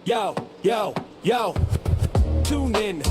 Yo, yo, yo, tune in,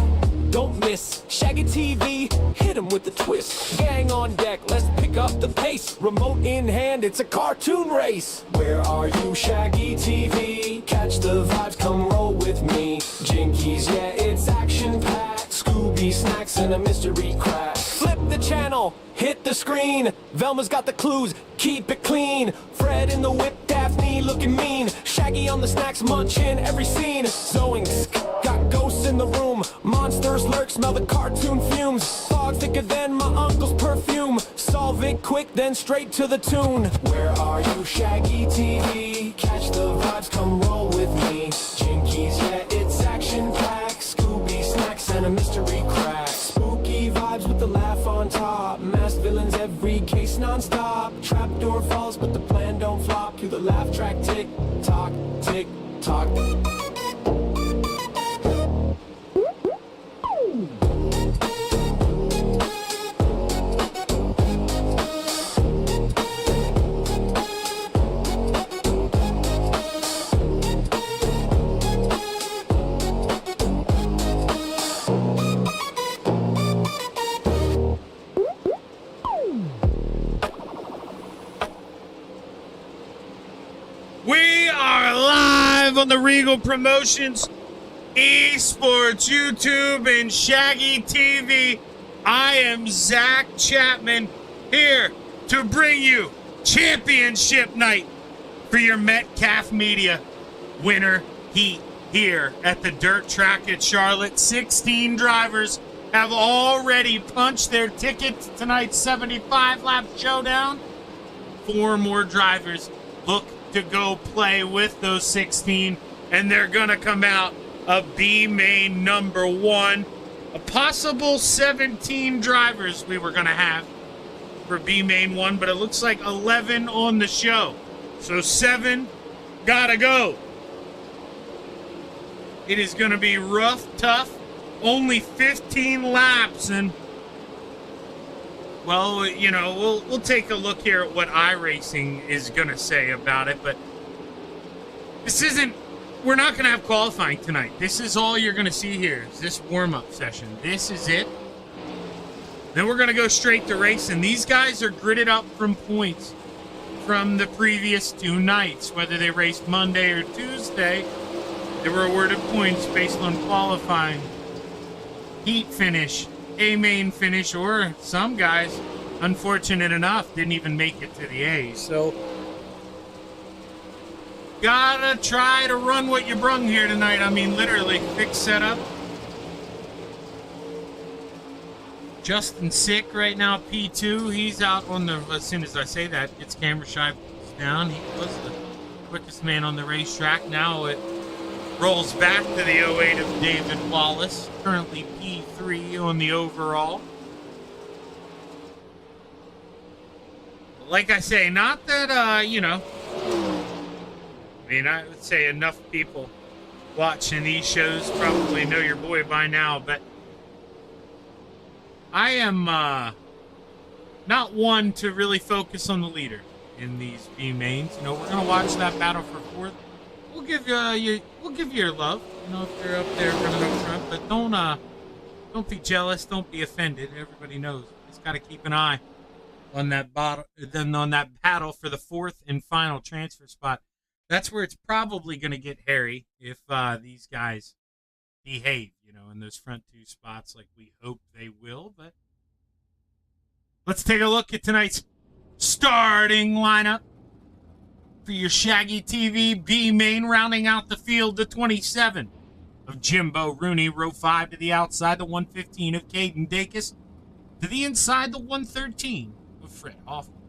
don't miss Shaggy TV, hit 'em with the twist. Gang on deck, let's pick up the pace. Remote in hand, it's a cartoon race. Where are you, Shaggy TV? Catch the vibes, come roll with me. Jinkies, yeah, it's action-packed. Scooby snacks and a mystery crack. Flip the channel, hit the screen. Velma's got the clues, keep it clean. Fred in the whip, Daphne looking mean. Shaggy on the snacks, munching every scene. Zoinks, got ghosts in the room. Monsters lurk, smell the cartoon fumes. Fog thicker than my uncle's perfume. Solve it quick, then straight to the tune. Where are you, Shaggy TV? Catch the vibes, come roll with me. Jinkies, yeah, it's action-packed. Scooby snacks and a mystery crack. Spooky vibes with the laugh on top. Masked villains, every case non-stop. Trapdoor falls, but the plan don't flop. Cue the laugh track, tick tock, tick tock. We are live on the Reigel Promotions, Esports, YouTube, and Shaggy TV. I am Zach Chapman, here to bring you championship night for your Metcalf Media winter heat here at the dirt track at Charlotte. 16 drivers have already punched their ticket to tonight's 75-lap showdown. 4 more drivers look to go play with those 16, and they're gonna come out of B main number 1. A possible 17 drivers we were gonna have for B main 1, but it looks like 11 on the show, so 7 gotta go. It is gonna be rough, tough, only 15 laps, and well, you know, we'll take a look here at what iRacing is going to say about it, but we're not going to have qualifying tonight. This is all you're going to see here, is this warm-up session. This is it. Then we're going to go straight to racing. These guys are gridded up from points from the previous 2 nights. Whether they raced Monday or Tuesday, they were awarded points based on qualifying, heat finish, A-main finish, or some guys, unfortunate enough, didn't even make it to the A. So, gotta try to run what you brung here tonight. I mean, literally, fixed setup. Justin sick right now, P2. He's out on the, as soon as I say that, gets camera shy down. He was the quickest man on the racetrack. Now it rolls back to the 08 of David Wallace, currently P3 on the overall. Like I say, not that, you know, I mean, I would say enough people watching these shows probably know your boy by now, but I am not one to really focus on the leader in these B mains. You know, we're going to watch that battle for 4th. We'll give you your love, you know, if you're up there running up front, but don't be jealous, don't be offended. Everybody knows. Just got to keep an eye on that battle for the 4th and final transfer spot. That's where it's probably going to get hairy if these guys behave, you know, in those front 2 spots like we hope they will. But let's take a look at tonight's starting lineup for your Shaggy TV B main, rounding out the field, the 27 of Jimbo Rooney, row 5 to the outside, the 115 of Caden Dacus, to the inside, the 113 of Fred Hoffman.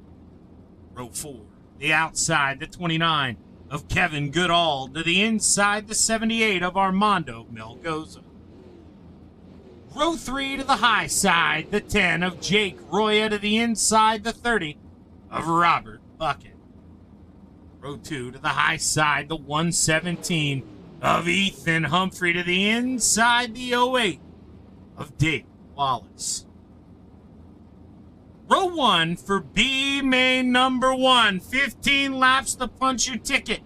Row 4, the outside, the 29 of Kevin Goodall, to the inside, the 78 of Armando Melgoza. Row 3 to the high side, the 10 of Jake Roya, to the inside, the 30 of Robert Bucket. Row 2 to the high side, the 117 of Ethan Humphrey, to the inside, the 08 of David Wallace. Row 1 for B main number 1, 15 laps to punch your ticket.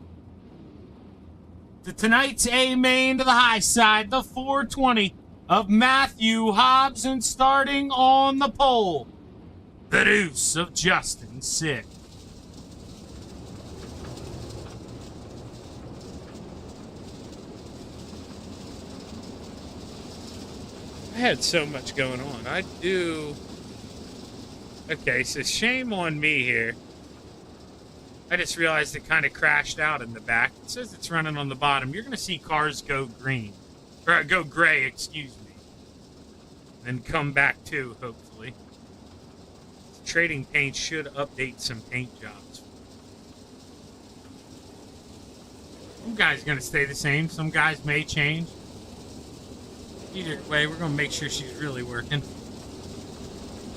to tonight's A main to the high side, the 420 of Matthew Hobbs, and starting on the pole, the deuce of Justin 𝐶𝐞. I had so much going on. Okay, so shame on me here. I just realized it kind of crashed out in the back. It says it's running on the bottom. You're going to see cars go green. Or go gray, excuse me. And come back too, hopefully. Trading paint should update some paint jobs. Some guys are going to stay the same. Some guys may change. Either way, we're going to make sure she's really working.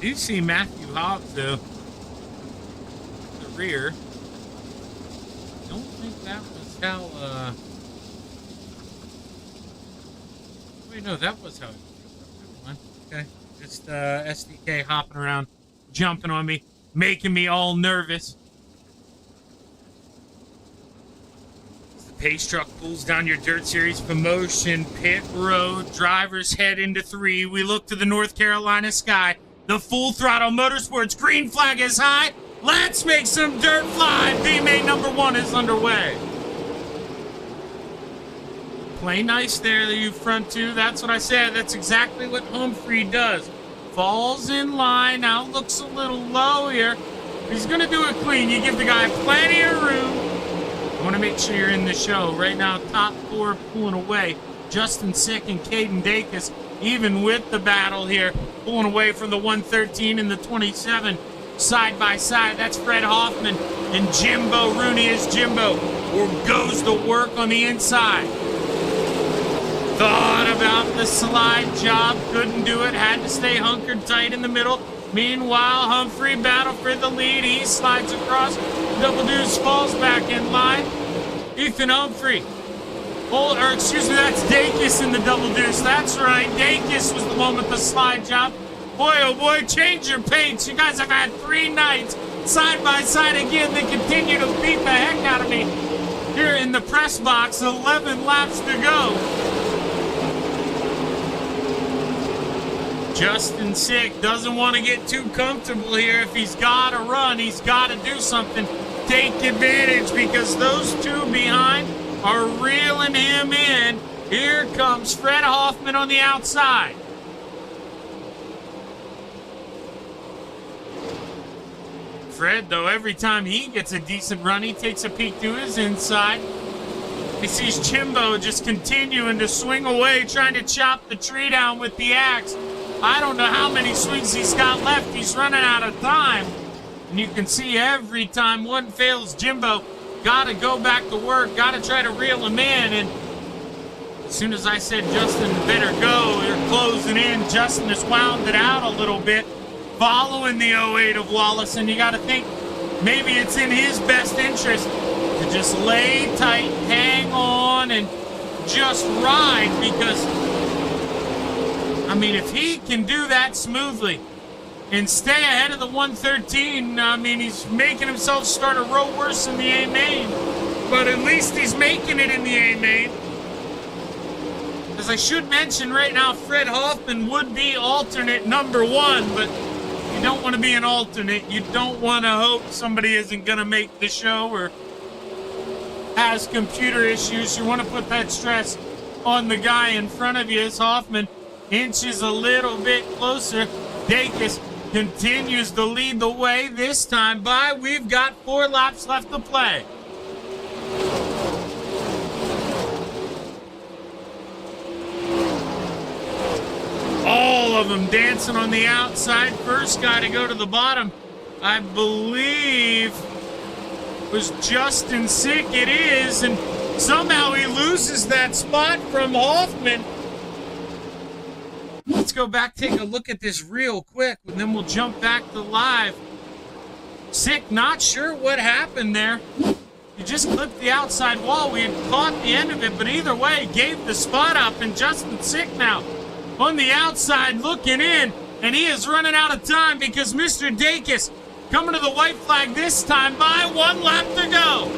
You see Matthew Hobbs, though. The rear. I don't think that was how, Wait, no, that was how it was. Okay. Just, SDK hopping around, jumping on me, making me all nervous. Pace truck pulls down your Dirt Series promotion pit road. Drivers head into 3. We look to the North Carolina sky. The Full Throttle Motorsports green flag is high. Let's make some dirt fly. B-main number 1 is underway. Play nice there, you front 2. That's what I said. That's exactly what Humphrey does. Falls in line. Now looks a little low here. He's going to do it clean. You give the guy plenty of room. I want to make sure you're in the show. Right now, top 4 pulling away. Justin 𝐶𝐞 and Caden Dacus, even with the battle here, pulling away from the 113 and the 27 side by side. That's Fred Hoffman and Jimbo Rooney as Jimbo goes to work on the inside. Thought about the slide job, couldn't do it, had to stay hunkered tight in the middle. Meanwhile, Humphrey battle for the lead. He slides across. Double Deuce falls back in line. Ethan Humphrey. That's Dacus in the Double Deuce. That's right. Dacus was the one with the slide job. Boy, oh boy, change your pace. You guys have had 3 nights side by side again. They continue to beat the heck out of me here in the press box. 11 laps to go. Justin 𝐶𝐞 doesn't want to get too comfortable here. If he's got to run, he's got to do something. Take advantage because those 2 behind are reeling him in. Here comes Fred Hoffman on the outside. Fred, though, every time he gets a decent run, he takes a peek to his inside. He sees Jimbo just continuing to swing away, trying to chop the tree down with the axe. I don't know how many swings he's got left. He's running out of time. And you can see every time one fails, Jimbo got to go back to work, got to try to reel him in. And as soon as I said Justin better go, they're closing in. Justin has wound it out a little bit, following the 08 of Wallace. And you got to think maybe it's in his best interest to just lay tight, hang on, and just ride because, I mean, if he can do that smoothly and stay ahead of the 113, I mean, he's making himself start a row worse in the A main, but at least he's making it in the A main. As I should mention right now, Fred Hoffman would be alternate number 1, but you don't want to be an alternate. You don't want to hope somebody isn't going to make the show or has computer issues. You want to put that stress on the guy in front of you as Hoffman inches a little bit closer. Dacus continues to lead the way this time by. We've got 4 laps left to play. All of them dancing on the outside. First guy to go to the bottom, I believe, was Justin 𝐶𝐞. It is, and somehow he loses that spot from Hoffman. Let's go back, take a look at this real quick, and then we'll jump back to live. 𝐶𝐞, not sure what happened there. He just clipped the outside wall. We had caught the end of it, but either way, gave the spot up, and Justin 𝐶𝐞 now on the outside looking in, and he is running out of time because Mr. Dacus coming to the white flag this time by. 1 lap to go.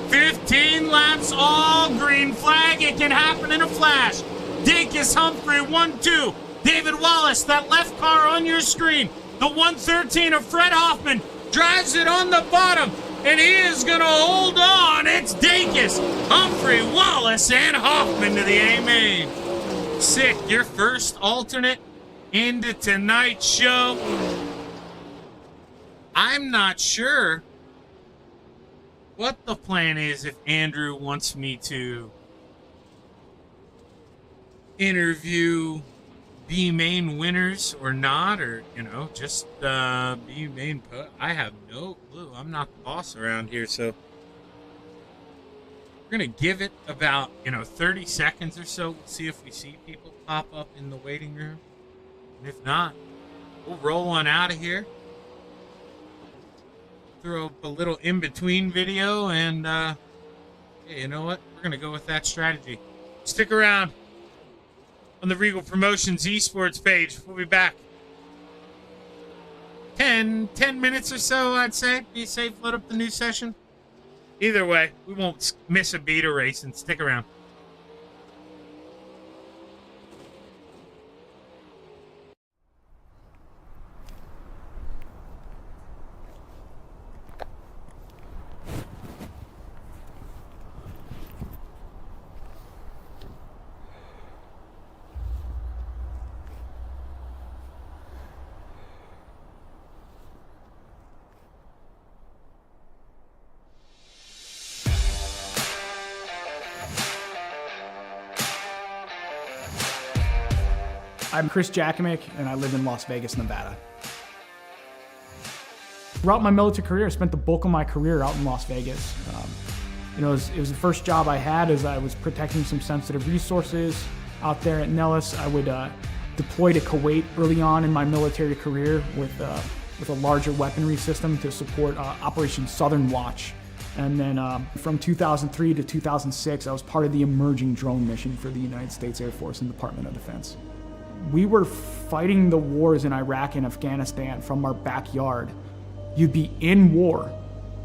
15 laps, all green flag. It can happen in a flash. Dacus Humphrey, 1-2. David Wallace, that left car on your screen. The 113 of Fred Hoffman drives it on the bottom, and he is going to hold on. It's Dacus, Humphrey, Wallace, and Hoffman to the A-main. Sick, your first alternate into tonight's show. I'm not sure what the plan is if Andrew wants me to interview B-main winners or not, or, you know, just B-main. I have no clue. I'm not the boss around here, so we're going to give it about, 30 seconds or so. We'll see if we see people pop up in the waiting room. And if not, we'll roll on out of here. Throw up a little in-between video, and, hey, you know what? We're going to go with that strategy. Stick around on the Regal Promotions esports page. We'll be back. 10 minutes or so, I'd say. Be safe, load up the new session. Either way, we won't miss a beat or race, and stick around. I'm 𝐑𝐏𝐄𝐒, and I live in Las Vegas, Nevada. Throughout my military career, I spent the bulk of my career out in Las Vegas. It was the first job I had as I was protecting some sensitive resources out there at Nellis. I would deploy to Kuwait early on in my military career with a larger weaponry system to support Operation Southern Watch. And then from 2003 to 2006, I was part of the emerging drone mission for the United States Air Force and Department of Defense. We were fighting the wars in Iraq and Afghanistan from our backyard. You'd be in war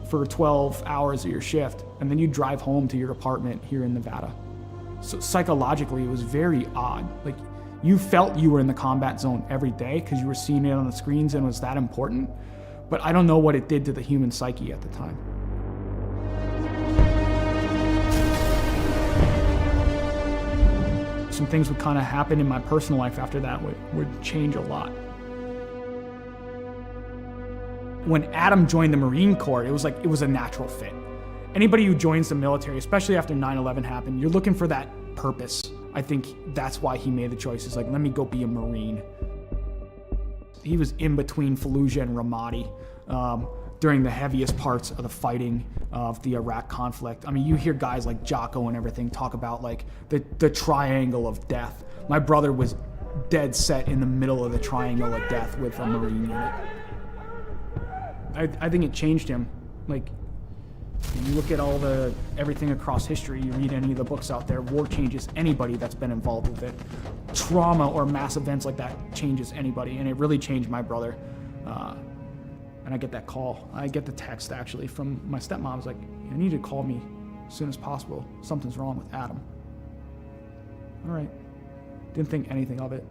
for 12 hours of your shift, and then you'd drive home to your apartment here in Nevada. So psychologically, it was very odd. Like, you felt you were in the combat zone every day because you were seeing it on the screens and it was that important. But I don't know what it did to the human psyche at the time. Some things would kind of happen in my personal life after that would change a lot. When Adam joined the Marine Corps, it was a natural fit. Anybody who joins the military, especially after 9/11 happened, you're looking for that purpose. I think that's why he made the choice. It's like, let me go be a Marine. He was in between Fallujah and Ramadi during the heaviest parts of the fighting of the Iraq conflict. I mean, you hear guys like 𝐷𝐏𝐿 and everything talk about like the triangle of death. My brother was dead set in the middle of the triangle of death with a Marine unit. I think it changed him. Like, you look at everything across history, you read any of the books out there, war changes anybody that's been involved with it. Trauma or mass events like that changes anybody, and it really changed my brother. And I get that call. I get the text, actually, from my stepmom. It's like, you need to call me as soon as possible. Something's wrong with Adam. All right. Didn't think anything of it.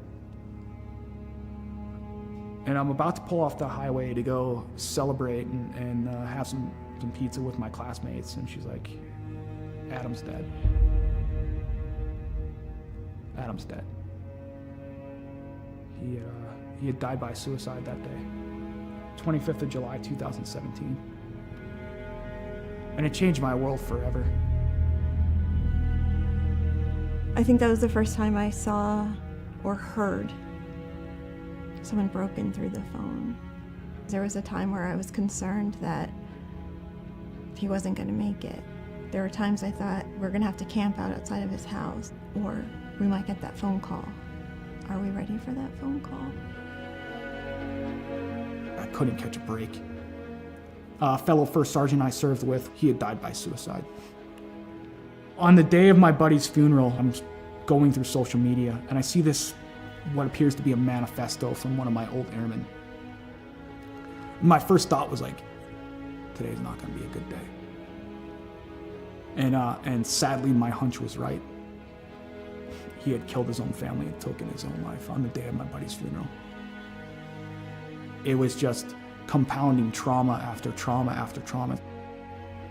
And I'm about to pull off the highway to go celebrate and have some pizza with my classmates. And she's like, Adam's dead. Adam's dead. He had died by suicide that day. 25th of July, 2017. And it changed my world forever. I think that was the first time I saw or heard someone broken through the phone. There was a time where I was concerned that he wasn't going to make it. There were times I thought, we're going to have to camp out outside of his house, or we might get that phone call. Are we ready for that phone call? I couldn't catch a break. A fellow first sergeant I served with, he had died by suicide. On the day of my buddy's funeral, I'm going through social media, and I see this, what appears to be a manifesto from one of my old airmen. My first thought was like, today's not going to be a good day. And sadly, my hunch was right. He had killed his own family and taken his own life on the day of my buddy's funeral. It was just compounding trauma after trauma after trauma.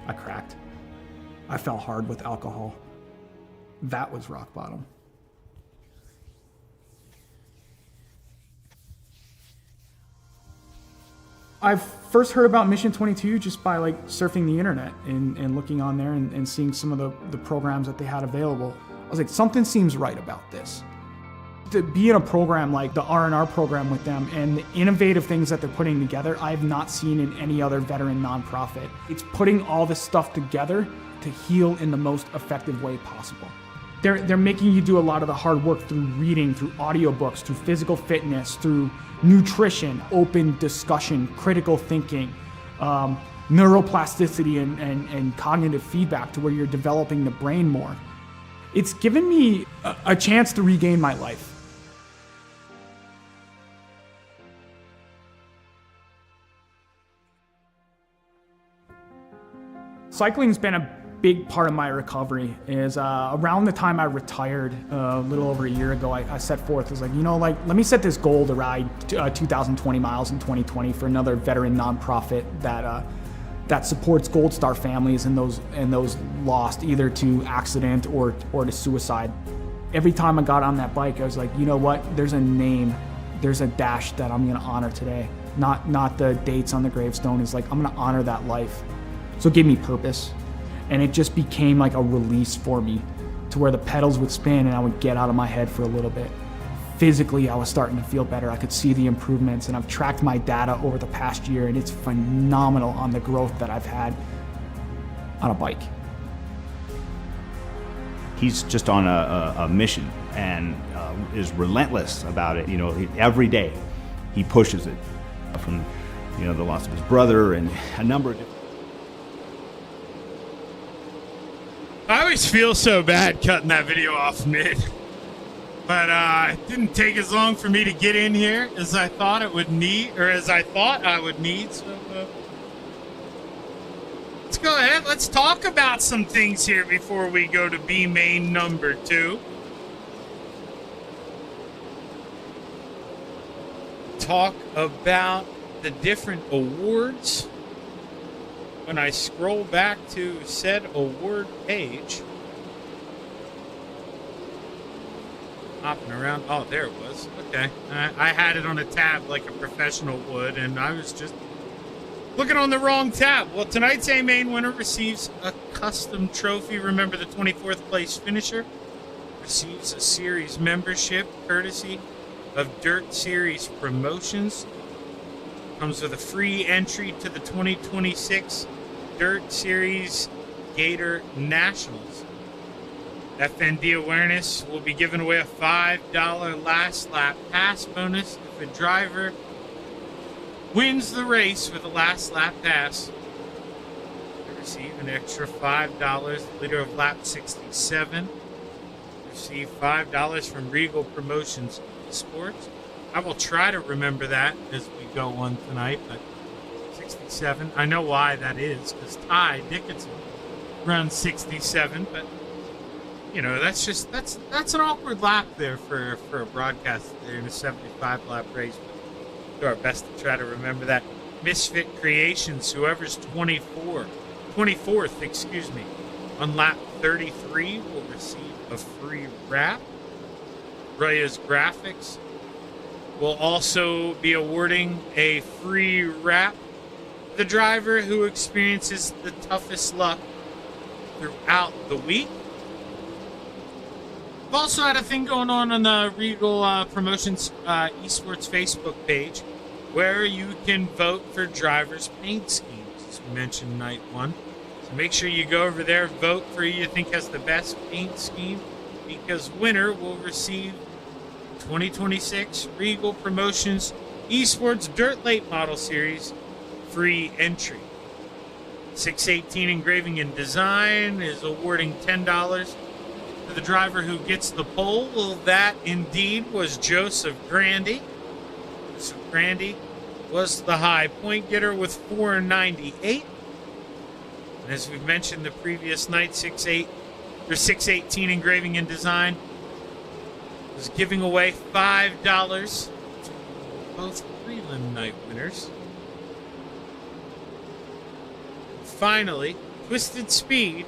I cracked. I fell hard with alcohol. That was rock bottom. I first heard about Mission 22 just by like surfing the internet and looking on there and seeing some of the programs that they had available. I was like, something seems right about this. To be in a program like the R&R program with them and the innovative things that they're putting together, I have not seen in any other veteran nonprofit. It's putting all this stuff together to heal in the most effective way possible. They're making you do a lot of the hard work through reading, through audiobooks, through physical fitness, through nutrition, open discussion, critical thinking, neuroplasticity and cognitive feedback to where you're developing the brain more. It's given me a chance to regain my life. Cycling's been a big part of my recovery. Is around the time I retired a little over a year ago, I set forth, I was like, let me set this goal to ride 2,020 miles in 2020 for another veteran nonprofit that supports Gold Star families and those lost either to accident or to suicide. Every time I got on that bike, I was like, you know what? There's a name, there's a dash that I'm gonna honor today. Not the dates on the gravestone. Is like, I'm gonna honor that life. So it gave me purpose. And it just became like a release for me to where the pedals would spin and I would get out of my head for a little bit. Physically, I was starting to feel better. I could see the improvements, and I've tracked my data over the past year, and it's phenomenal on the growth that I've had on a bike. He's just on a mission and is relentless about it. Every day he pushes it from, the loss of his brother and a number of different. I always feel so bad cutting that video off mid, but it didn't take as long for me to get in here as I thought it would need, or as I thought I would need. So let's go ahead. Let's talk about some things here before we go to B main number 2. Talk about the different awards. When I scroll back to said award page, hopping around. Oh, there it was. Okay. I had it on a tab like a professional would, and I was just looking on the wrong tab. Well, tonight's A main winner receives a custom trophy. Remember, the 24th place finisher receives a series membership courtesy of Dirt Series Promotions. Comes with a free entry to the 2026 Dirt Series Gator Nationals. FND Awareness will be giving away a $5 last lap pass bonus if a driver wins the race with a last lap pass. They receive an extra $5, leader of lap 67. Receive $5 from Reigel Promotions Sports. I will try to remember that as we go on tonight, but 67. I know why that is, because Ty Dickinson around 67, but that's an awkward lap there for a broadcast there in a 75 lap race. But do our best to try to remember that. Misfit Creations, whoever's 24th, on lap 33 will receive a free wrap. Raya's Graphics will also be awarding a free wrap to the driver who experiences the toughest luck throughout the week. We've also had a thing going on the Reigel Promotions Esports Facebook page where you can vote for drivers' paint schemes, as we mentioned night 1. So make sure you go over there, vote for who you think has the best paint scheme, because winner will receive 2026 Reigel Promotions Esports Dirt Late Model Series free entry. 618 Engraving and Design is awarding $10 to the driver who gets the pole. Well, that indeed was Joseph Grandy. Joseph Grandy was the high point getter with 498. As we've mentioned the previous night, 618 Engraving and Design was giving away $5 to both prelim night winners. Finally, Twisted Speed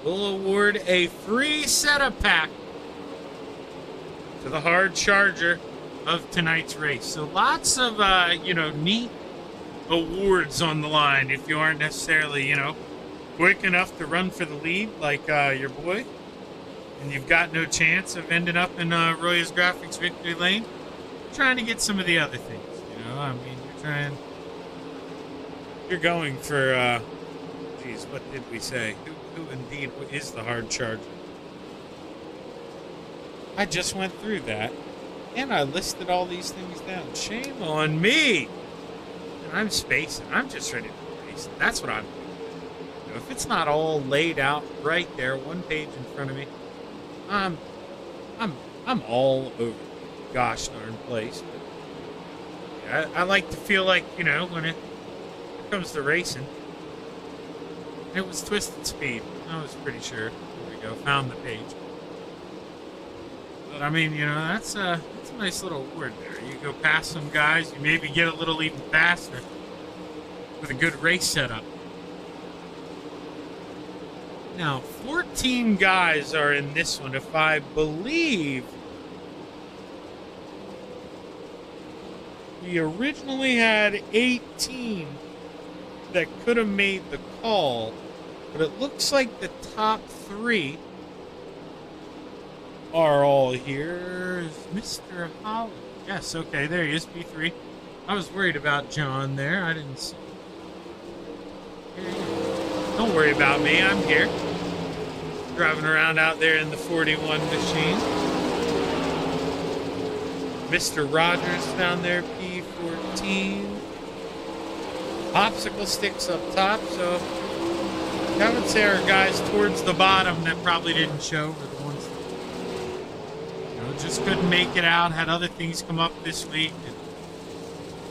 will award a free setup pack to the hard charger of tonight's race. So lots of, neat awards on the line if you aren't necessarily, quick enough to run for the lead like your boy, and you've got no chance of ending up in Roy's Graphics victory lane. You're trying to get some of the other things, you're going for, what did we say? Who indeed is the hard charger? I just went through that, and I listed all these things down. Shame on me! And I'm spacing. I'm just ready to race. That's what I'm doing. If it's not all laid out right there, one page in front of me, I'm all over the gosh darn place. But yeah, I like to feel like, when it comes to racing, it was Twisted Speed. I was pretty sure. There we go. Found the page. But that's a nice little award there. You go past some guys, you maybe get a little even faster with a good race setup. Now, 14 guys are in this one, if I believe. We originally had 18 that could have made the call, but it looks like the top 3 are all here. Mr. Holland. Yes, okay, there he is, B3. I was worried about John there. I didn't see. Here he is. Don't worry about me. I'm here. Driving around out there in the 41 machine. Mr. Rogers down there, P14. Popsicle sticks up top, so I would say our guys towards the bottom that probably didn't show were the ones that just couldn't make it out, had other things come up this week, and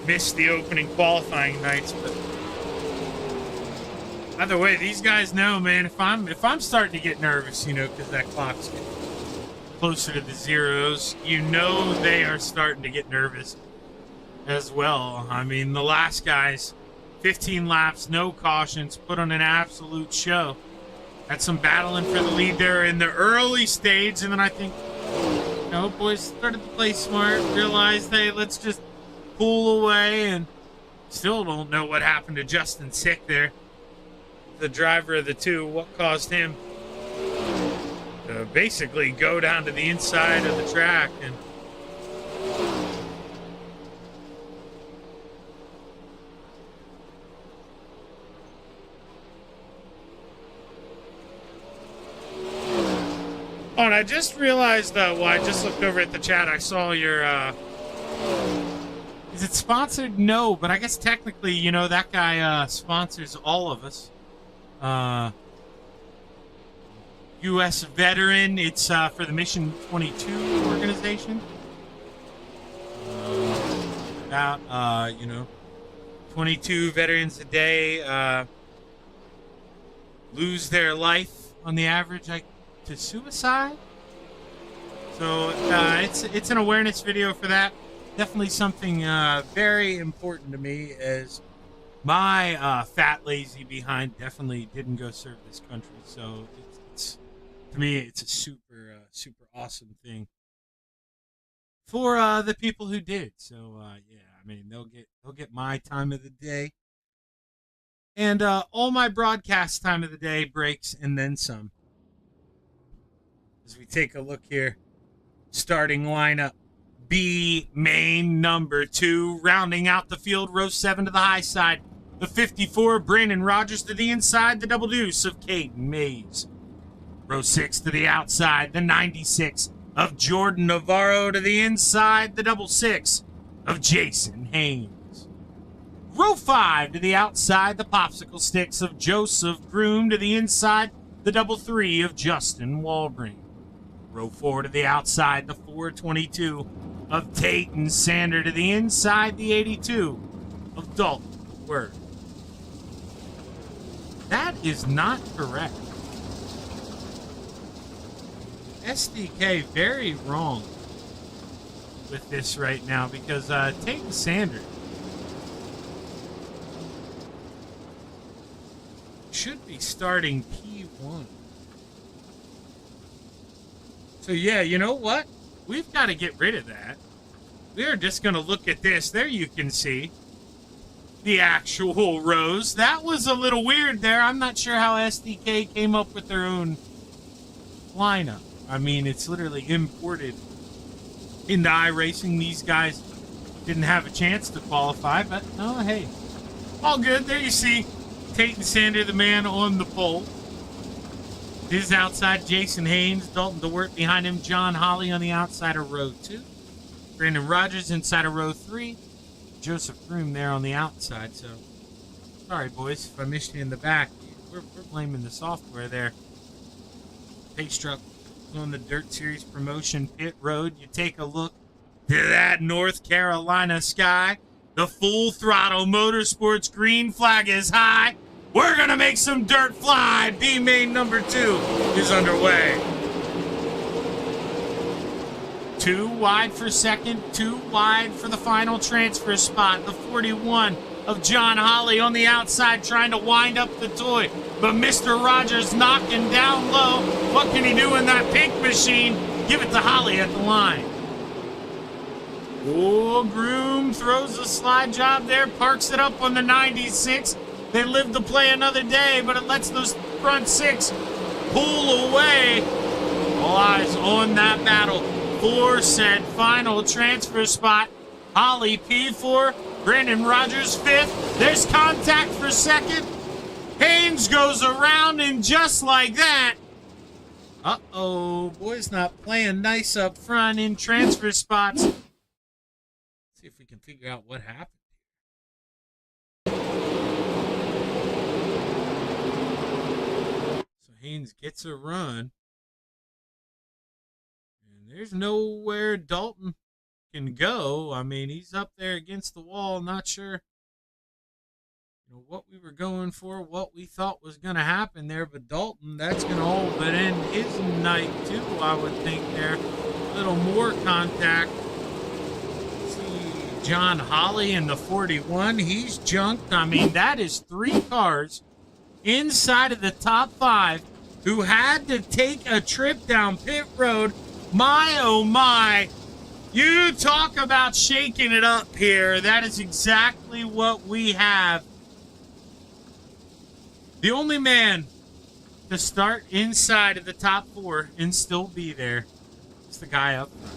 missed the opening qualifying nights. But either way, these guys know, man, if I'm starting to get nervous, because that clock's getting closer to the zeros, they are starting to get nervous as well. The last guys, 15 laps, no cautions, put on an absolute show. Had some battling for the lead there in the early stage, and then I think, boys started to play smart, realized, hey, let's just pull away, and still don't know what happened to Justin Sick there, the driver of the two. What caused him to basically go down to the inside of the track and oh, and I just realized, I just looked over at the chat. I saw your, is it sponsored? No, but I guess technically, that guy sponsors all of us. U.S. veteran. It's for the Mission 22 organization. About, 22 veterans a day lose their life on the average, to suicide. So it's an awareness video for that. Definitely something very important to me, as my fat lazy behind definitely didn't go serve this country. So it's to me, it's a super awesome thing for the people who did. So they'll get my time of the day, and all my broadcast time of the day breaks and then some. As we take a look here, starting lineup, B main number 2, rounding out the field, row 7 to the high side, the 54, Brandon Rogers to the inside, the double deuce of Caden Mays. Row 6 to the outside, the 96 of Jordan Navarro to the inside, the double 6 of Jason Haynes. Row 5 to the outside, the popsicle sticks of Joseph Groom to the inside, the double 3 of Justin Walbring. Row 4 to the outside, the 422 of Tayton Sander to the inside, the 82 of Dalton Word. That is not correct. SDK very wrong with this right now because Tate Sanders should be starting P1. So yeah, you know what? We've got to get rid of that. We're just going to look at this. There you can see the actual rows. That was a little weird there. I'm not sure how SDK came up with their own lineup. I mean, it's literally imported into iRacing. These guys didn't have a chance to qualify, but no, hey, all good. There you see Tate Sander, the man on the pole. His outside, Jason Haynes, Dalton DeWert behind him, John Holly on the outside of row 2. Brandon Rogers inside of row 3. Joseph Groom there on the outside. So, sorry, boys, if I missed you in the back. We're blaming the software there. Pace truck on the Dirt Series promotion pit road. You take a look to that North Carolina sky. The Full Throttle Motorsports green flag is high. We're going to make some dirt fly. B main number 2 is underway. 2 wide for second, 2 wide for the final transfer spot. The 41 of John Holly on the outside trying to wind up the toy. But Mr. Rogers knocking down low. What can he do in that pink machine? Give it to Holly at the line. Oh, Groom throws a slide job there, parks it up on the 96. They live to play another day, but it lets those front 6 pull away. All eyes on that battle for said final transfer spot. Holly P4, Brandon Rogers 5th. There's contact for 2nd. Haynes goes around, and just like that, uh-oh, boys not playing nice up front in transfer spots. Let's see if we can figure out what happened. So Haynes gets a run. And there's nowhere Dalton can go. I mean, he's up there against the wall, not sure what we were going for, what we thought was going to happen there, but Dalton, that's going to all but end his night too, I would think there. A little more contact. See John Holly in the 41, he's junked. I mean, that is 3 cars inside of the top 5 who had to take a trip down pit road. My, oh my, you talk about shaking it up here. That is exactly what we have. The only man to start inside of the top 4 and still be there is the guy up front.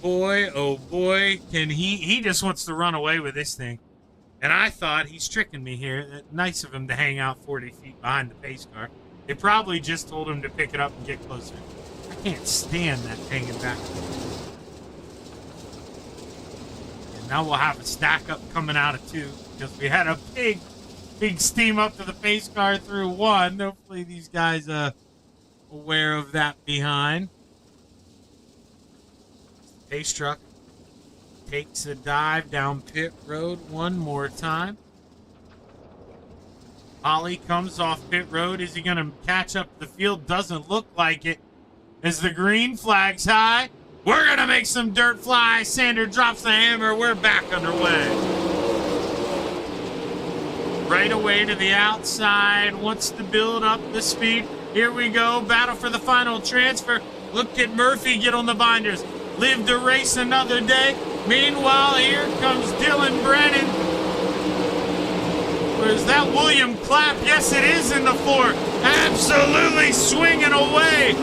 Boy, oh boy, can he just wants to run away with this thing. And I thought he's tricking me here. Nice of him to hang out 40 feet behind the pace car. They probably just told him to pick it up and get closer. I can't stand that hanging back. And now we'll have a stack up coming out of 2 because we had a big steam up to the pace car through 1. Hopefully these guys aware of that behind. Pace truck takes a dive down pit road one more time. Holly comes off pit road. Is he going to catch up the field? Doesn't look like it. As the green flag's high, we're going to make some dirt fly. Sander drops the hammer. We're back underway. Right away to the outside, wants to build up the speed. Here we go, battle for the final transfer. Look at Murphy get on the binders. Live to race another day. Meanwhile, here comes Dylan Brennan. Or is that William Clapp? Yes, it is in the 4. Absolutely swinging away.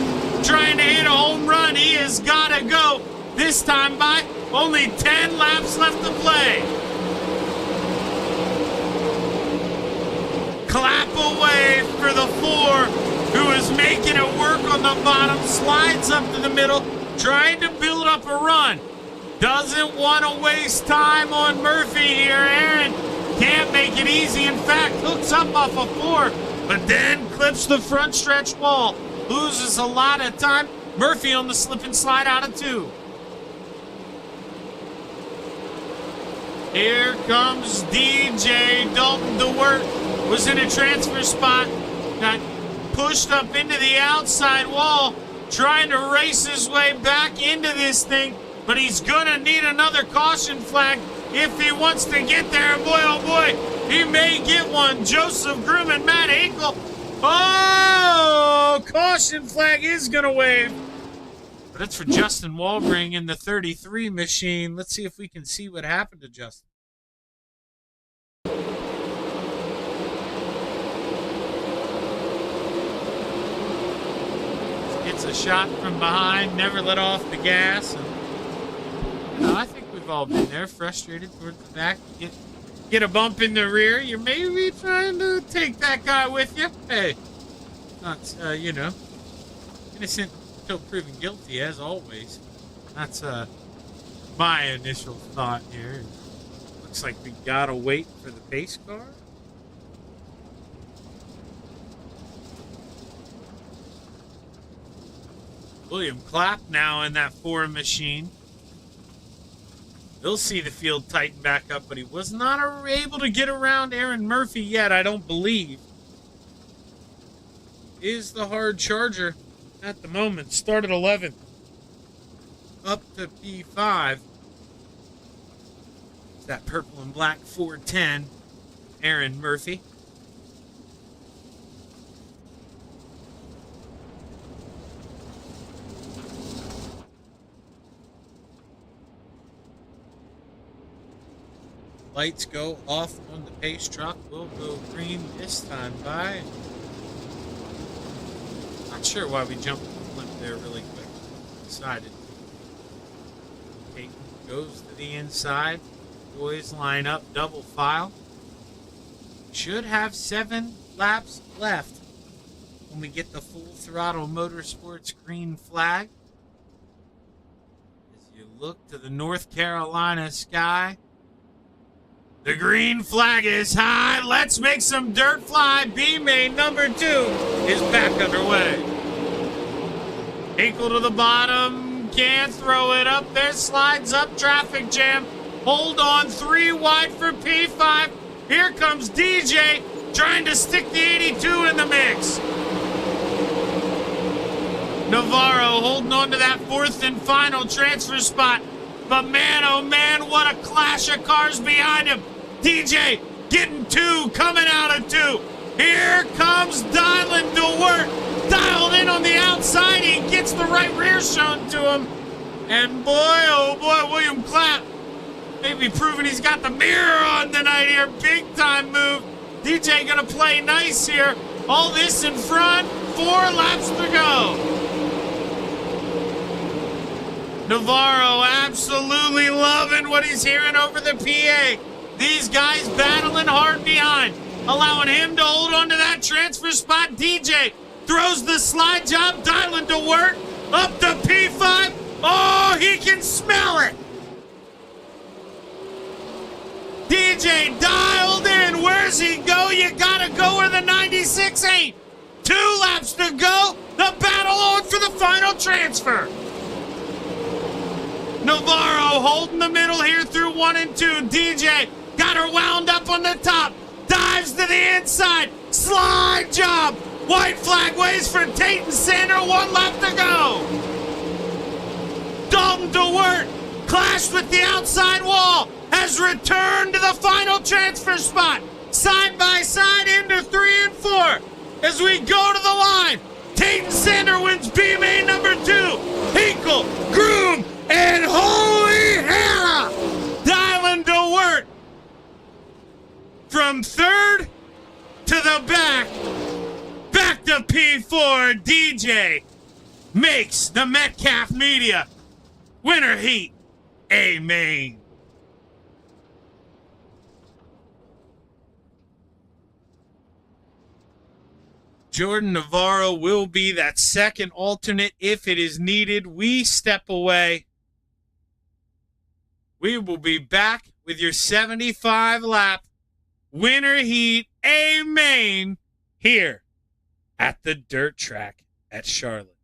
Trying to hit a home run. He has got to go. This time by only 10 laps left to play. Clap away for the 4, who is making it work on the bottom, slides up to the middle, trying to build up a run. Doesn't want to waste time on Murphy here. Aaron can't make it easy. In fact, hooks up off a 4, but then clips the front stretch wall. Loses a lot of time. Murphy on the slip and slide out of 2. Here comes DJ Dalton DeWert. Was in a transfer spot. Got pushed up into the outside wall. Trying to race his way back into this thing. But he's going to need another caution flag if he wants to get there. Boy, oh boy, he may get one. Joseph Groom and Matt Hinkle. Oh, caution flag is going to wave. But it's for Justin Walbring in the 33 machine. Let's see if we can see what happened to Justin. Gets a shot from behind, never let off the gas. And, I think we've all been there, frustrated towards the back. Get a bump in the rear. You're maybe trying to take that guy with you. Hey, not, innocent until proven guilty, as always. That's my initial thought here. Looks like we gotta wait for the pace car. William Clapp now in that 4 machine. He'll see the field tighten back up, but he was not able to get around Aaron Murphy yet, I don't believe. Is the hard charger at the moment. Started 11th. Up to P5. It's that purple and black 410. Aaron Murphy. Lights go off on the pace truck. We'll go green this time by. Not sure why we jumped the flip there really quick. Decided. Peyton goes to the inside. Boys line up, double file. Should have 7 laps left when we get the Full Throttle Motorsports green flag. As you look to the North Carolina sky, the green flag is high. Let's make some dirt fly. B-main number 2 is back underway. Hinkle to the bottom. Can't throw it up there. Slides up. Traffic jam. Hold on. 3 wide for P5. Here comes DJ trying to stick the 82 in the mix. Navarro holding on to that 4th and final transfer spot. But man, oh man, what a clash of cars behind him. DJ getting 2, coming out of 2. Here comes Dylan DeWert. Dialed in on the outside. He gets the right rear shown to him. And boy, oh boy, William Clapp maybe proving he's got the mirror on tonight here. Big time move. DJ gonna play nice here. All this in front. 4 laps to go. Navarro absolutely loving what he's hearing over the PA. These guys battling hard behind, allowing him to hold on to that transfer spot. DJ throws the slide job. Dylan DeWert up to P5. Oh, he can smell it. DJ dialed in. Where's he go? You gotta go where the 96 ain't. 2 laps to go. The battle on for the final transfer. Navarro holding the middle here through 1 and 2. DJ got her wound up on the top. Dives to the inside. Slide job. White flag waves for Tate Sander. 1 lap to go. Dalton DeWert clashed with the outside wall. Has returned to the final transfer spot. Side by side into 3 and 4. As we go to the line, Tate Sander wins B-main number 2. Hinkle, Groom, and holy Hannah! Dylan DeWert from 3rd to the back to P4. DJ makes the Metcalf Media winter heat a main. Jordan Navarro will be that second alternate if it is needed. We step away. We will be back with your 75-lap winter heat A main here at the dirt track at Charlotte.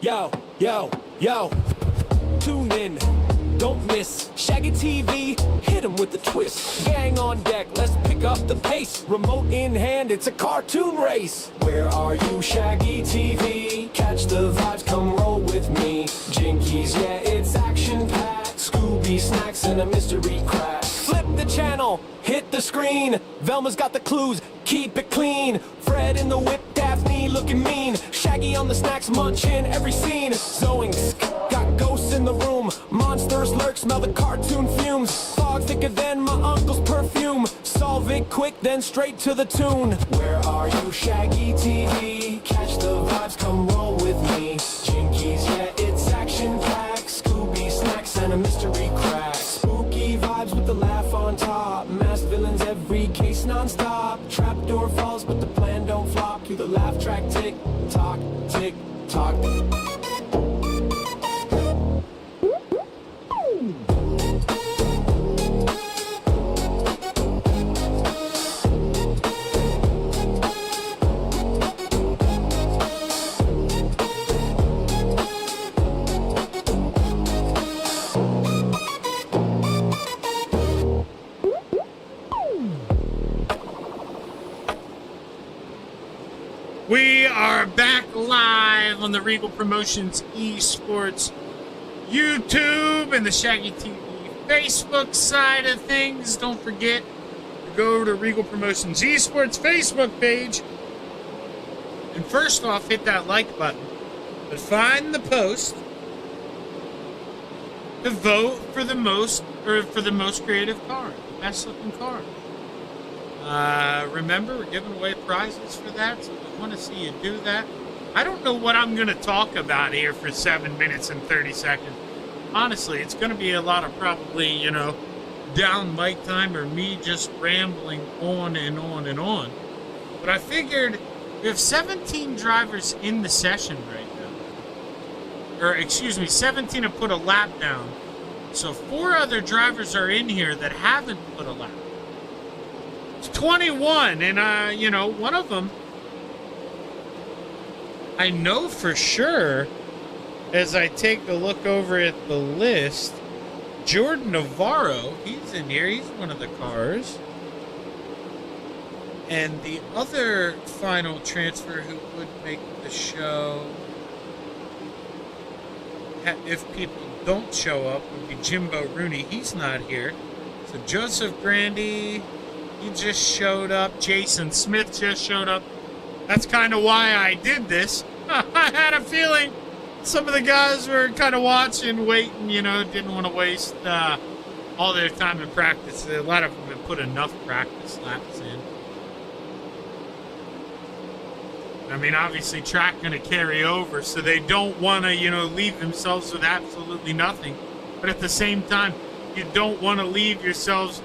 Yo, yo, yo. Tune in, don't miss. Shaggy TV, hit 'em with the twist. Gang on deck, let's pick up the pace. Remote in hand, it's a cartoon race. Where are you, Shaggy TV? Catch the vibes, come roll with me. Jinkies, yeah, it's action-packed. Scooby snacks and a mystery crack. Flip the channel, hit the screen. Velma's got the clues, keep it clean. Fred in the whip, Daphne looking mean. Shaggy on the snacks, munching every scene. 𝐖𝐢𝐧𝐭𝐞𝐫 got ghosts in the room. Monsters lurk, smell the cartoon fumes. Fog thicker than my uncle's perfume. Solve it quick, then straight to the tune. Where are you, Shaggy TV? Catch the vibes, come roll with me. Jinkies, yeah, it's action-packed. Scooby snacks and a mystery crack. Spooky vibes with the laugh on top. Masked villains, every case non-stop. Trapdoor falls, but the plan don't flop. To the laugh track, tick tock, tick tock. We are back live on the Regal Promotions Esports YouTube and the Shaggy TV Facebook side of things. Don't forget to go to Regal Promotions Esports Facebook page. And first off, hit that like button. But find the post to vote for the most creative card, the best looking card. Remember, we're giving away prizes for that, so we want to see you do that. I don't know what I'm going to talk about here for 7 minutes and 30 seconds. Honestly, it's going to be a lot of probably, down mic time or me just rambling on and on and on. But I figured we have 17 drivers in the session right now. Or, excuse me, 17 have put a lap down. So 4 other drivers are in here that haven't put a lap. 21, and one of them I know for sure as I take a look over at the list. Jordan Navarro, he's in here, he's one of the cars. And the other final transfer who would make the show, if people don't show up, would be Jimbo Rooney. He's not here. So Joseph Grandy, he just showed up. Jason Smith just showed up. That's kind of why I did this. I had a feeling some of the guys were kind of watching, waiting, didn't want to waste all their time in practice. A lot of them have put enough practice laps in. I mean, obviously, track going to carry over, so they don't want to, leave themselves with absolutely nothing. But at the same time, you don't want to leave yourselves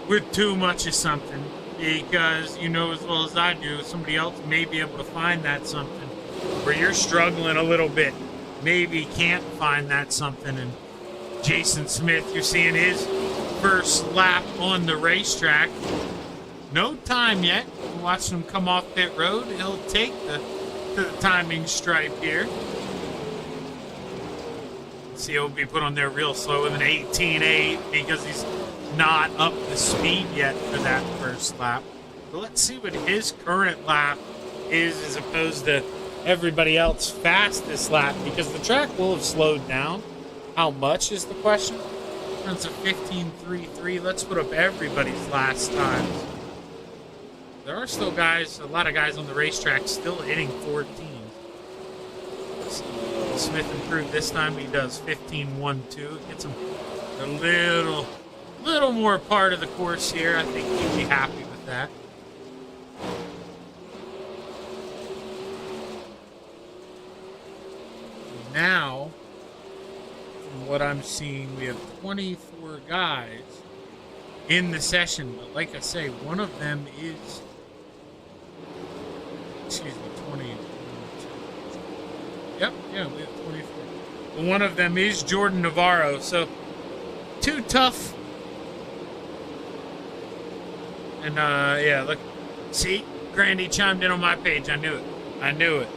with too much of something, because as well as I do, somebody else may be able to find that something where you're struggling a little bit, maybe can't find that something. And Jason Smith, you're seeing his first lap on the racetrack. No time yet. Watching him come off pit road. He'll take the timing stripe here. See, he'll be put on there real slow with an 18.8 because he's not up to speed yet for that first lap. But let's see what his current lap is as opposed to everybody else's fastest lap, because the track will have slowed down. How much is the question? Runs a 15.33. Let's put up everybody's last times. There are still a lot of guys on the racetrack still hitting 14. Smith improved this time. He does 15.12. Gets him a little more part of the course here. I think he'd be happy with that. Now, from what I'm seeing, we have 24 guys in the session. But like I say, one of them is, 20. Yep, yeah, we have 24. But one of them is Jordan Navarro. So, too tough. And, yeah, look. See? Grandy chimed in on my page. I knew it.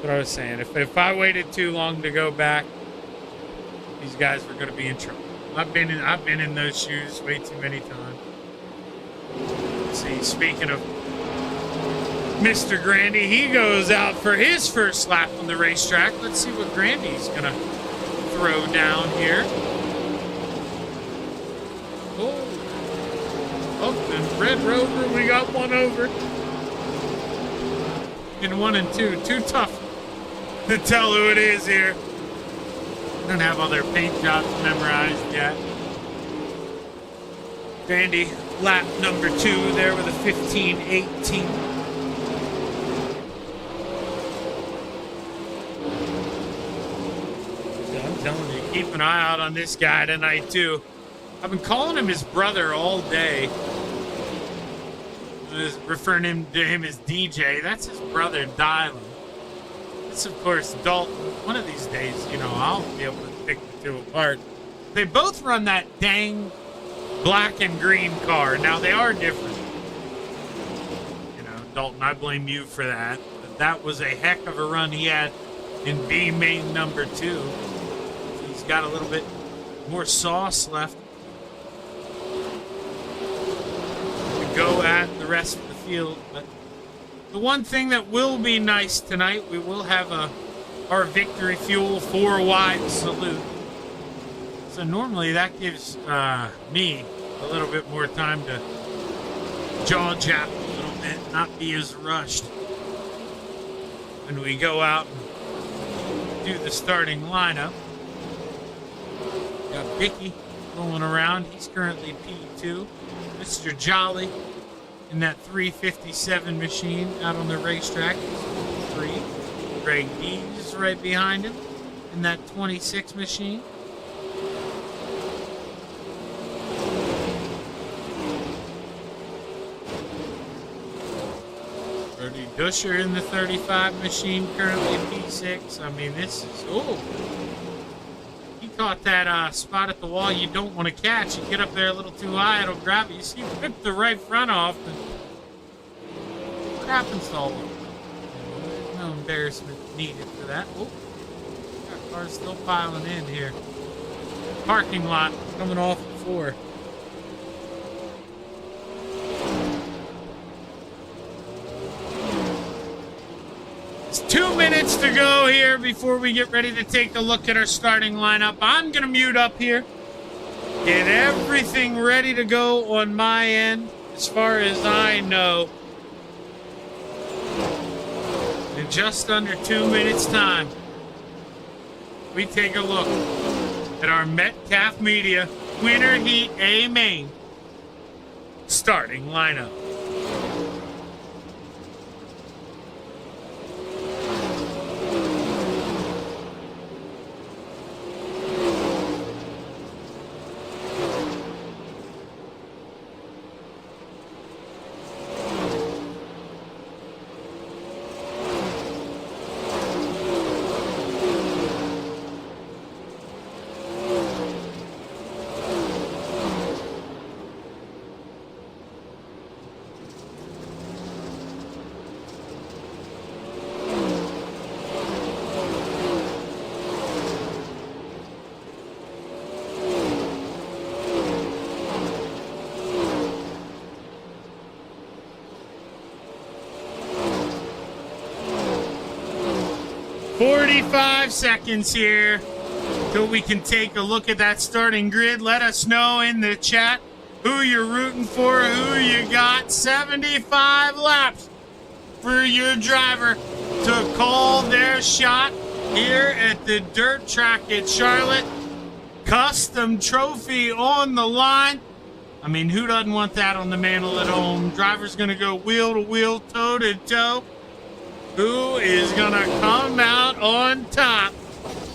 what I was saying. If I waited too long to go back, these guys were going to be in trouble. I've been in those shoes way too many times. Let's see, speaking of Mr. Grandy, he goes out for his first lap on the racetrack. Let's see what Grandy's going to throw down here. Oh, and Red Rover, we got one over. In 1 and 2, too tough to tell who it is here. Don't have all their paint jobs memorized yet. Grandy, lap number 2 there with a 15:18. I'm telling you, keep an eye out on this guy tonight too. I've been calling him his brother all day. Referring to him as DJ. That's his brother, Dylan. This, of course, Dalton. One of these days, you know, I'll be able to pick the two apart. They both run that dang black and green car. Now, they are different. You know, Dalton, I blame you for that. But that was a heck of a run he had in B main number 2. He's got a little bit more sauce left go at the rest of the field. But the one thing that will be nice tonight, we will have our Victory Fuel 4-wide salute. So normally that gives me a little bit more time to jaw jab a little bit, not be as rushed when we go out and do the starting lineup. Got Vicky rolling around. He's currently P2. Mr. Jolly in that 357 machine out on the racetrack is 3. Greg D is right behind him in that 26 machine. Brody Dusher in the 35 machine, currently P6. I mean, this is... Oh! Caught that spot at the wall you don't want to catch. You get up there a little too high, it'll grab you. You see, rip the right front off. And what happens to all of them? There's no embarrassment needed for that. Oh, got cars still piling in here. Parking lot coming off the 4. It's 2 minutes to go here before we get ready to take a look at our starting lineup. I'm going to mute up here. Get everything ready to go on my end as far as I know. In just under 2 minutes time, we take a look at our Metcalf Media Winter Heat A Main starting lineup. Seconds here till we can take a look at that starting grid. Let us know in the chat who you're rooting for, who you got. 75 laps for your driver to call their shot here at the dirt track at Charlotte. Custom trophy on the line. I mean, who doesn't want that on the mantle at home? Driver's going to go wheel to wheel, toe to toe. Who is going to come out on top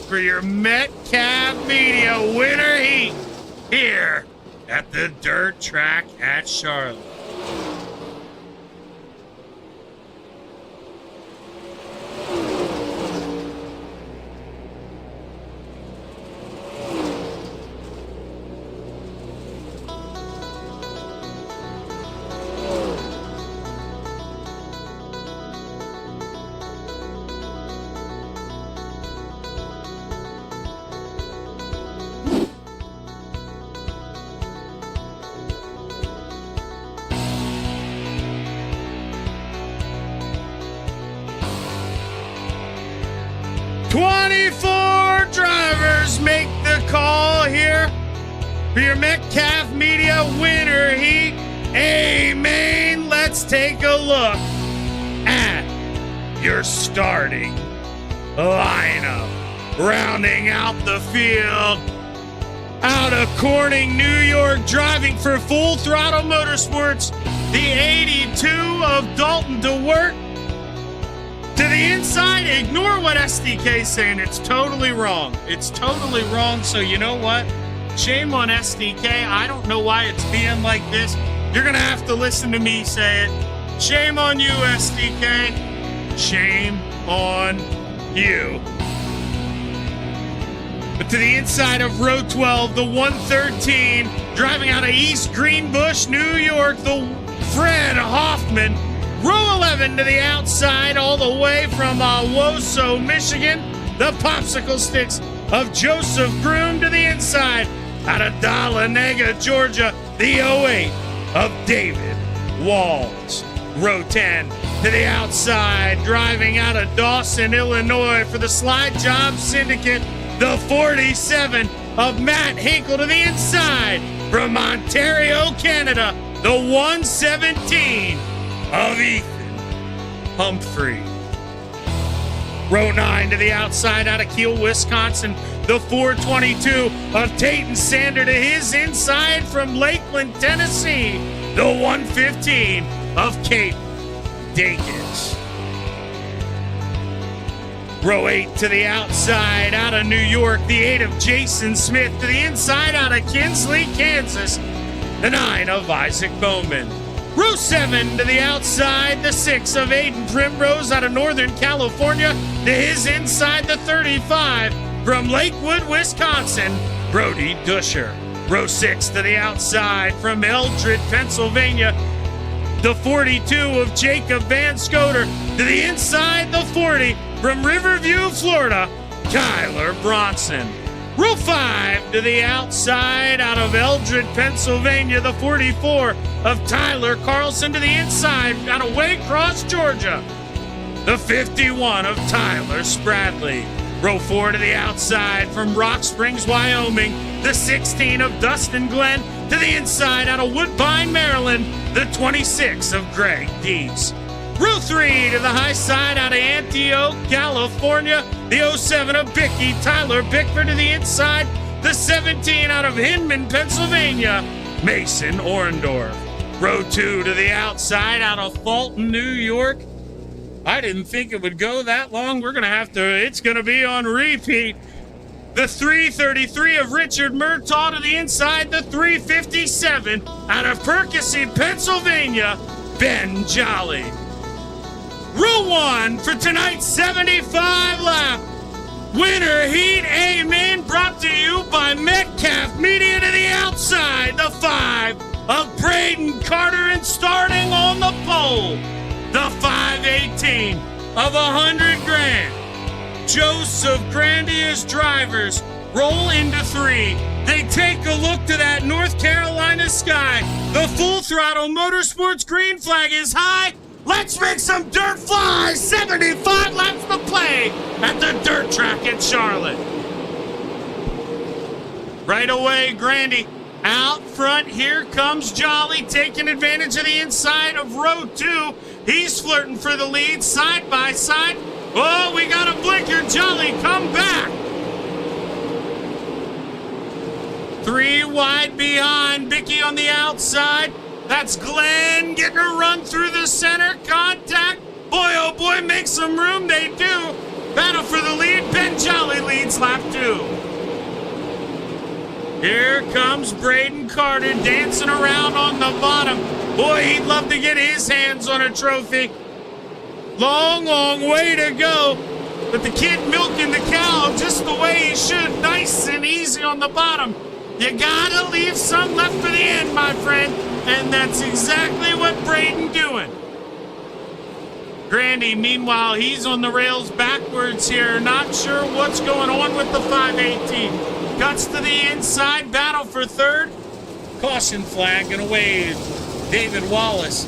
for your Metcalf Media Winter Heat here at the dirt track at Charlotte? 34 drivers make the call here for your Metcalf Media winter heat. Amen. Let's take a look at your starting lineup. Rounding out the field, out of Corning, New York, driving for Full Throttle Motorsports, the 82 of Dalton DeWert. To the inside, ignore what SDK is saying. It's totally wrong. It's totally wrong. So you know what? Shame on SDK. I don't know why it's being like this. You're going to have to listen to me say it. Shame on you, SDK. Shame on you. But to the inside of row 12, the 113, driving out of East Greenbush, New York, the Fred Hoffman. Row 11 to the outside, all the way from Woso, Michigan, the popsicle sticks of Joseph Groom. To the inside, out of Dahlonega, Georgia, the 08 of David Walls. Row 10 to the outside, driving out of Dawson, Illinois, for the Slide Job Syndicate, the 47 of Matt Hinkle. To the inside, from Ontario, Canada, the 117 of Ethan Humphrey. Row 9 to the outside, out of Kiel, Wisconsin, the 422 of Tayton Sander. To his inside, from Lakeland, Tennessee, the 115 of Kate Dakich. Row 8 to the outside, out of New York, the 8 of Jason Smith. To the inside, out of Kinsley, Kansas, the 9 of Isaac Bowman. Row 7 to the outside, the 6 of Aiden Primrose, out of Northern California. To his inside, the 35 from Lakewood, Wisconsin, Brody Dusher. Row 6 to the outside, from Eldred, Pennsylvania, the 42 of Jacob Van Scoter. To the inside, the 40 from Riverview, Florida, Kyler Bronson. Row 5 to the outside, out of Eldred, Pennsylvania, the 44 of Tyler Carlson. To the inside, out of Waycross, Georgia, the 51 of Tyler Spradley. Row 4 to the outside, from Rock Springs, Wyoming, the 16 of Dustin Glenn. To the inside, out of Woodbine, Maryland, the 26 of Greg Dees. Row 3 to the high side, out of Antioch, California, the 07 of Bicky Tyler Bickford. To the inside, the 17 out of Hinman, Pennsylvania, Mason Orndorff. Row 2 to the outside, out of Fulton, New York. I didn't think it would go that long. It's going to be on repeat. The 333 of Richard Murtaugh. To the inside, the 357 out of Percy, Pennsylvania, Ben Jolly. Row 1 for tonight's 75 lap winter heat. Amen. Brought to you by Metcalf Media. To the outside, the 5 of Braden Carter, and starting on the pole, the 518 of $100,000. Joseph Grandia's drivers roll into 3. They take a look to that North Carolina sky. The Full Throttle Motorsports green flag is high. Let's make some dirt fly. 75 laps to play at the dirt track at Charlotte. Right away, Grandy out front. Here comes Jolly, taking advantage of the inside of row 2. He's flirting for the lead, side by side. Oh, we got a blinker. Jolly, come back. 3 wide behind. Bicky on the outside. That's Glenn getting a run through the center. Contact. Boy, oh boy, make some room. They do. Battle for the lead. Ben Jolly leads lap 2. Here comes Braden Carter dancing around on the bottom. Boy, he'd love to get his hands on a trophy. Long, long way to go. But the kid milking the cow just the way he should. Nice and easy on the bottom. You gotta leave some left for the end, my friend. And that's exactly what Braden doing. Grandy, meanwhile, he's on the rails backwards here. Not sure what's going on with the 518. Cuts to the inside, battle for third. Caution flag and away. David Wallace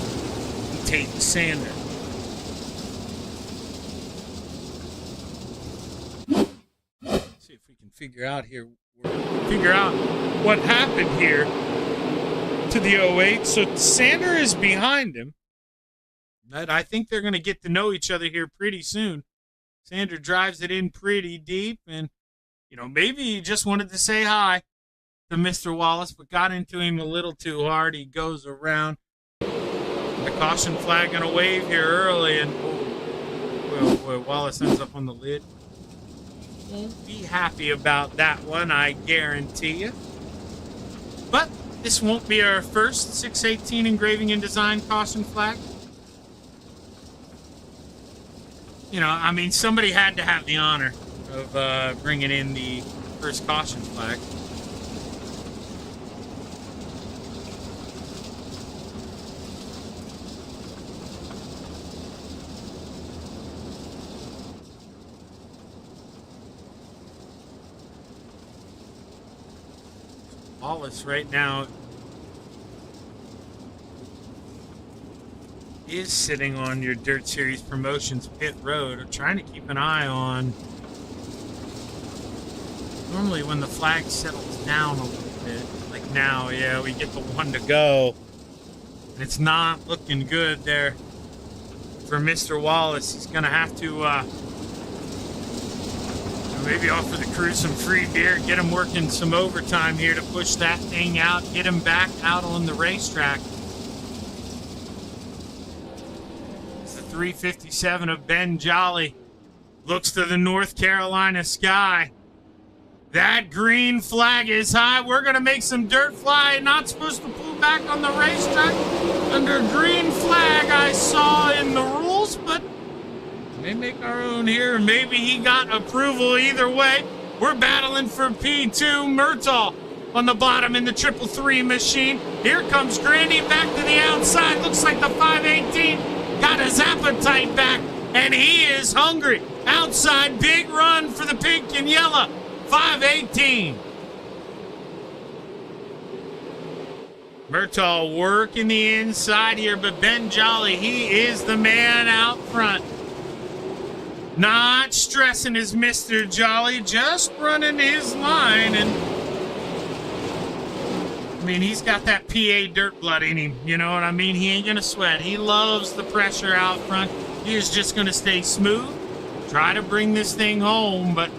and Tayton Sander. we can figure out what happened here to the '08. So Sander is behind him. But I think they're going to get to know each other here pretty soon. Sander drives it in pretty deep, and, you know, maybe he just wanted to say hi to Mr. Wallace, but got into him a little too hard. He goes around. The caution flag going to wave here early, and Wallace ends up on the lid. Won't be happy about that one, I guarantee you. But this won't be our first 618 engraving and design caution flag. You know, I mean, somebody had to have the honor of bringing in the first caution flag. Wallace right now is sitting on your Dirt Series Promotions pit road, trying to keep an eye on. Normally when the flag settles down a little bit, like now, yeah, we get the one to go. And it's not looking good there for Mr. Wallace. He's going to have to maybe offer the crew some free beer, get him working some overtime here to push that thing out, get him back out on the racetrack. 357 of Ben Jolly looks to the North Carolina sky. That green flag is high. We're going to make some dirt fly. Not supposed to pull back on the racetrack under green flag, I saw in the rules, but may make our own here. Maybe he got approval either way. We're battling for P2. Murtaugh on the bottom in the 333 machine. Here comes Grandy back to the outside. Looks like the 518 got his appetite back, and he is hungry. Outside, big run for the pink and yellow. 518. Murtaugh working the inside here, but Ben Jolly, he is the man out front. Not stressing his Mr. Jolly, just running his line, and I mean, he's got that PA dirt blood in him, you know what I mean? He ain't gonna sweat. He loves the pressure out front. He is just gonna stay smooth, try to bring this thing home, but,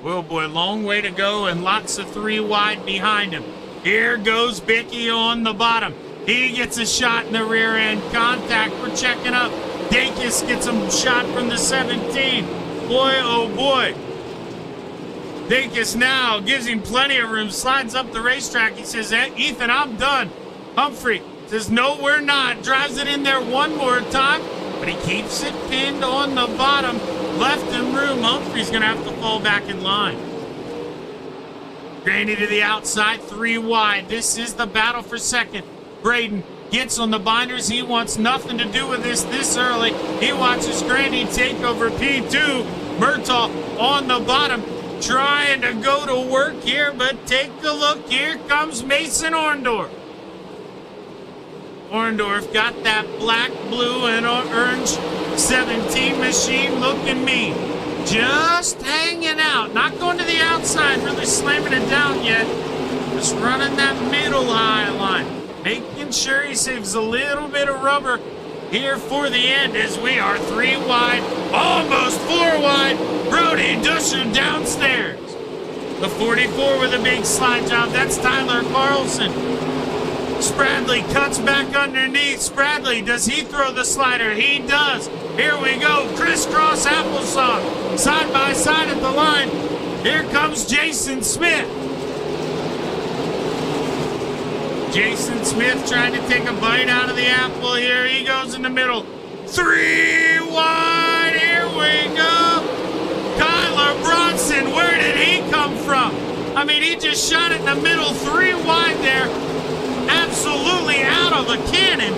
well, boy, long way to go and lots of 3 wide behind him. Here goes Bicky on the bottom. He gets a shot in the rear end contact. We're checking up. 𝐑𝐏𝐄𝐒 gets him shot from the 17. Boy, oh boy. 𝐑𝐏𝐄𝐒 now gives him plenty of room, slides up the racetrack. He says, hey, Ethan, I'm done. Humphrey says, no, we're not. Drives it in there one more time, but he keeps it pinned on the bottom. Left him room. Humphrey's going to have to fall back in line. Grandy to the outside, 3 wide. This is the battle for second. Braden gets on the binders. He wants nothing to do with this early. He watches Grandy take over P2. Murtaugh on the bottom, trying to go to work here, but take a look. Here comes Mason Orndorff. Orndorff got that black, blue, and orange 17 machine looking mean. Just hanging out. Not going to the outside, really slamming it down yet. Just running that middle high line. Making sure he saves a little bit of rubber here for the end as we are 3 wide, almost 4 wide. Brody Dusher downstairs. The 44 with a big slide job. That's Tyler Carlson. Spradley cuts back underneath. Spradley, does he throw the slider? He does. Here we go. Crisscross applesauce. Side by side at the line. Here comes Jason Smith. Jason Smith trying to take a bite out of the apple here. He goes in the middle. 3 wide. Here we go. Kyler Bronson, where did he come from? I mean, he just shot it in the middle. 3 wide there. Absolutely out of the cannon.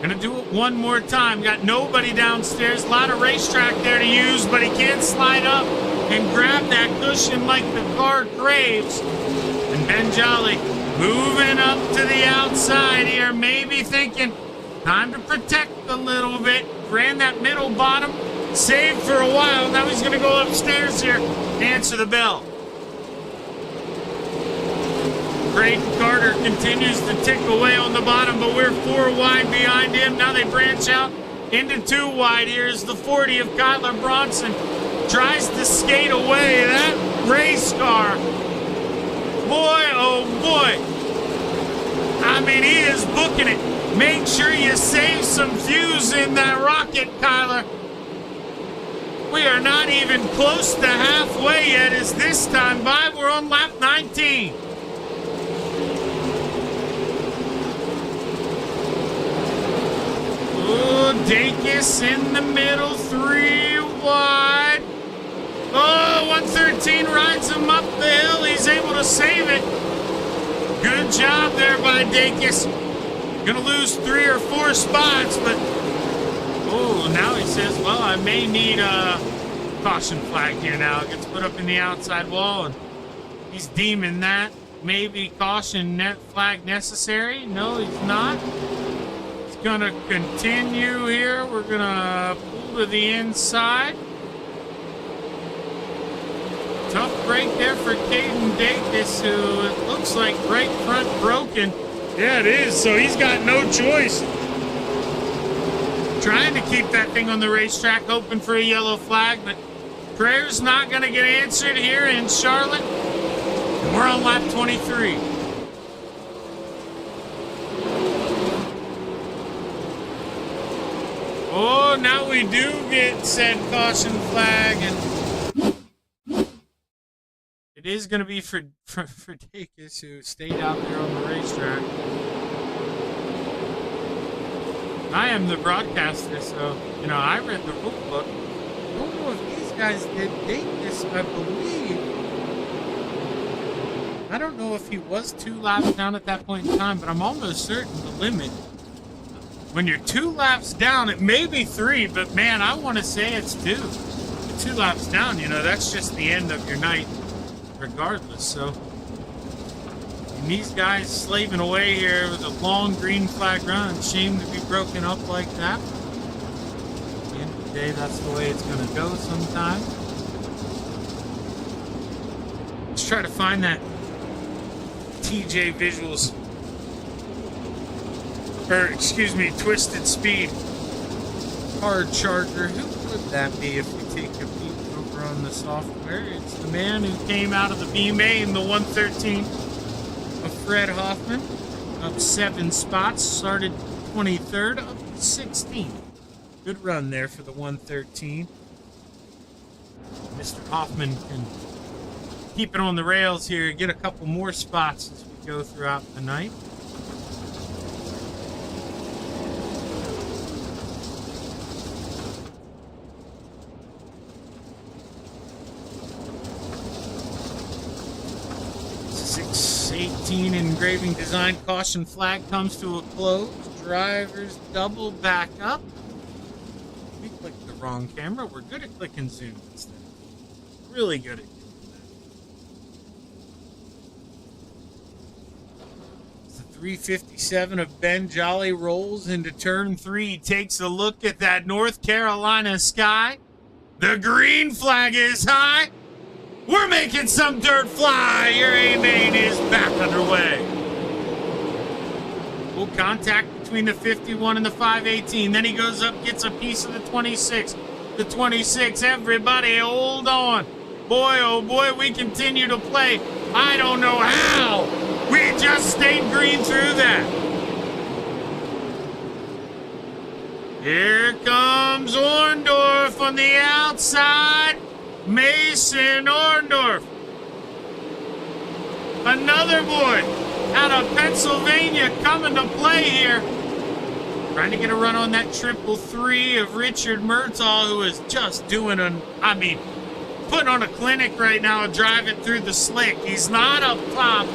Gonna do it one more time. Got nobody downstairs. A lot of racetrack there to use, but he can't slide up and grab that cushion like the car craves. And Ben Jolly moving up to the outside here, maybe thinking time to protect a little bit. Ran that middle bottom, saved for a while. Now he's going to go upstairs here to answer the bell. Braden Carter continues to tick away on the bottom, but we're 4 wide behind him. Now they branch out into 2 wide. Here's the 40 of Kyler Bronson. Tries to skate away. That race car. Boy, oh boy. I mean, he is booking it. Make sure you save some fuse in that rocket, Kyler. We are not even close to halfway yet as this time by. We're on lap 19. Oh, 𝐑𝐏𝐄𝐒 in the middle, 3 wide. Oh, 113 rides him up the hill. He's able to save it. Good job there by 𝐑𝐏𝐄𝐒. Gonna lose 3 or 4 spots, but oh, now he says, well, I may need a caution flag here now. It gets put up in the outside wall, and he's deeming that maybe caution net flag necessary. No, he's not. He's gonna continue here. We're gonna pull to the inside. Tough break there for Caden 𝐑𝐏𝐄𝐒, who it looks like right front broken. Yeah, it is, so he's got no choice. Trying to keep that thing on the racetrack, hoping for a yellow flag, but prayer's not going to get answered here in Charlotte. And we're on lap 23. Oh, now we do get said caution flag, and it is going to be for 𝐑𝐏𝐄𝐒, who stayed out there on the racetrack. I am the broadcaster, so, you know, I read the rule book. I don't know if these guys did 𝐑𝐏𝐄𝐒, I believe. I don't know if he was 2 laps down at that point in time, but I'm almost certain the limit, when you're 2 laps down, it may be 3, but man, I want to say it's 2. 2 laps down, you know, that's just the end of your night regardless. So, and these guys slaving away here with a long green flag run. Shame to be broken up like that. At the end of the day, that's the way it's going to go sometimes. Let's try to find that TJ Visuals, or excuse me, Twisted Speed hard charger. Who would that be if we take a peek over on the software? It's the man who came out of the BMA in the 113 of Fred Hoffman, up 7 spots, started 23rd, up 16th. Good run there for the 113. Mr. Hoffman can keep it on the rails here, get a couple more spots as we go throughout the night. '18 engraving design caution flag comes to a close. Drivers double back up. We clicked the wrong camera. We're good at clicking zoom instead. Really good at doing that. The 357 of Ben Jolly rolls into turn 3. He takes a look at that North Carolina sky. The green flag is high. We're making some dirt fly. Your A-main is back underway. Full contact between the 51 and the 518. Then he goes up, gets a piece of the 26. The 26, everybody hold on. Boy, oh boy, we continue to play. I don't know how. We just stayed green through that. Here comes Orndorff on the outside. Mason Orndorff. Another boy out of Pennsylvania coming to play here. Trying to get a run on that 333 of Richard Murtaugh, who is just doing putting on a clinic right now, driving through the slick. He's not up top.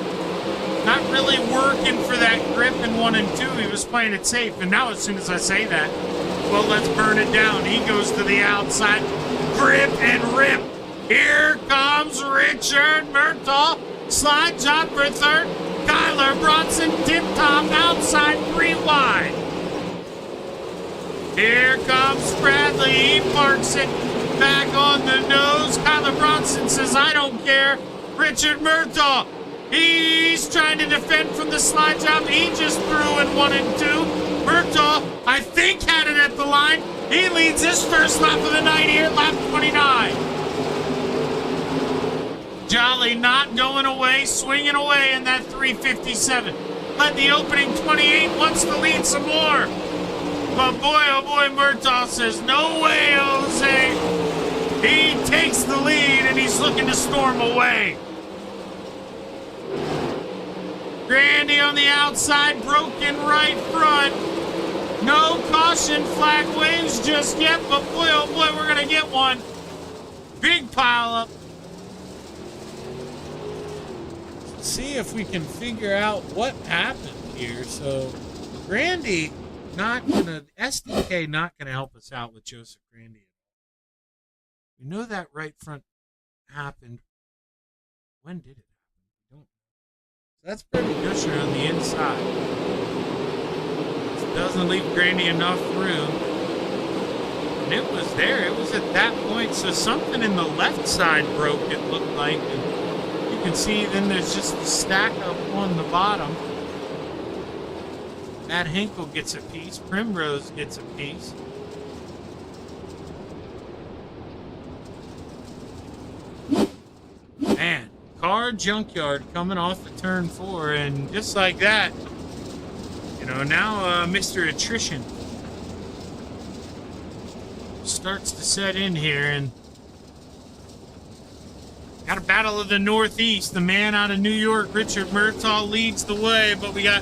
Not really working for that grip in 1 and 2. He was playing it safe. And now as soon as I say that, well, let's burn it down. He goes to the outside. Grip and rip. Here comes Richard Murtaugh. Slide job for 3rd. Kyler Bronson tip top outside 3 wide. Here comes Bradley. He parks it back on the nose. Kyler Bronson says, I don't care. Richard Murtaugh, he's trying to defend from the slide job. He just threw in 1 and 2. Murtaugh, I think, had it at the line. He leads his first lap of the night here, lap 29. Jolly not going away, swinging away in that 357. Led the opening 28, wants to lead some more. But boy, oh boy, Murtaugh says, no way, Jose. He takes the lead, and he's looking to storm away. Grandy on the outside, broken right front. No caution flag waves just yet, but boy, oh boy, we're going to get one. Big pile up. Let's see if we can figure out what happened here. So, Grandy SDK not going to help us out with Joseph Grandy. We know that right front happened. When did it happen? We don't know. So that's Brendan Gusher on the inside. This doesn't leave Grandy enough room. And it was there. It was at that point. So something in the left side broke, it looked like. And you can see then there's just a stack up on the bottom. Matt Hinkle gets a piece. Primrose gets a piece. Man, car junkyard coming off of turn 4, and just like that, you know, now Mr. Attrition starts to set in here, and got a battle of the Northeast. The man out of New York, Richard Murtaugh, leads the way, but we got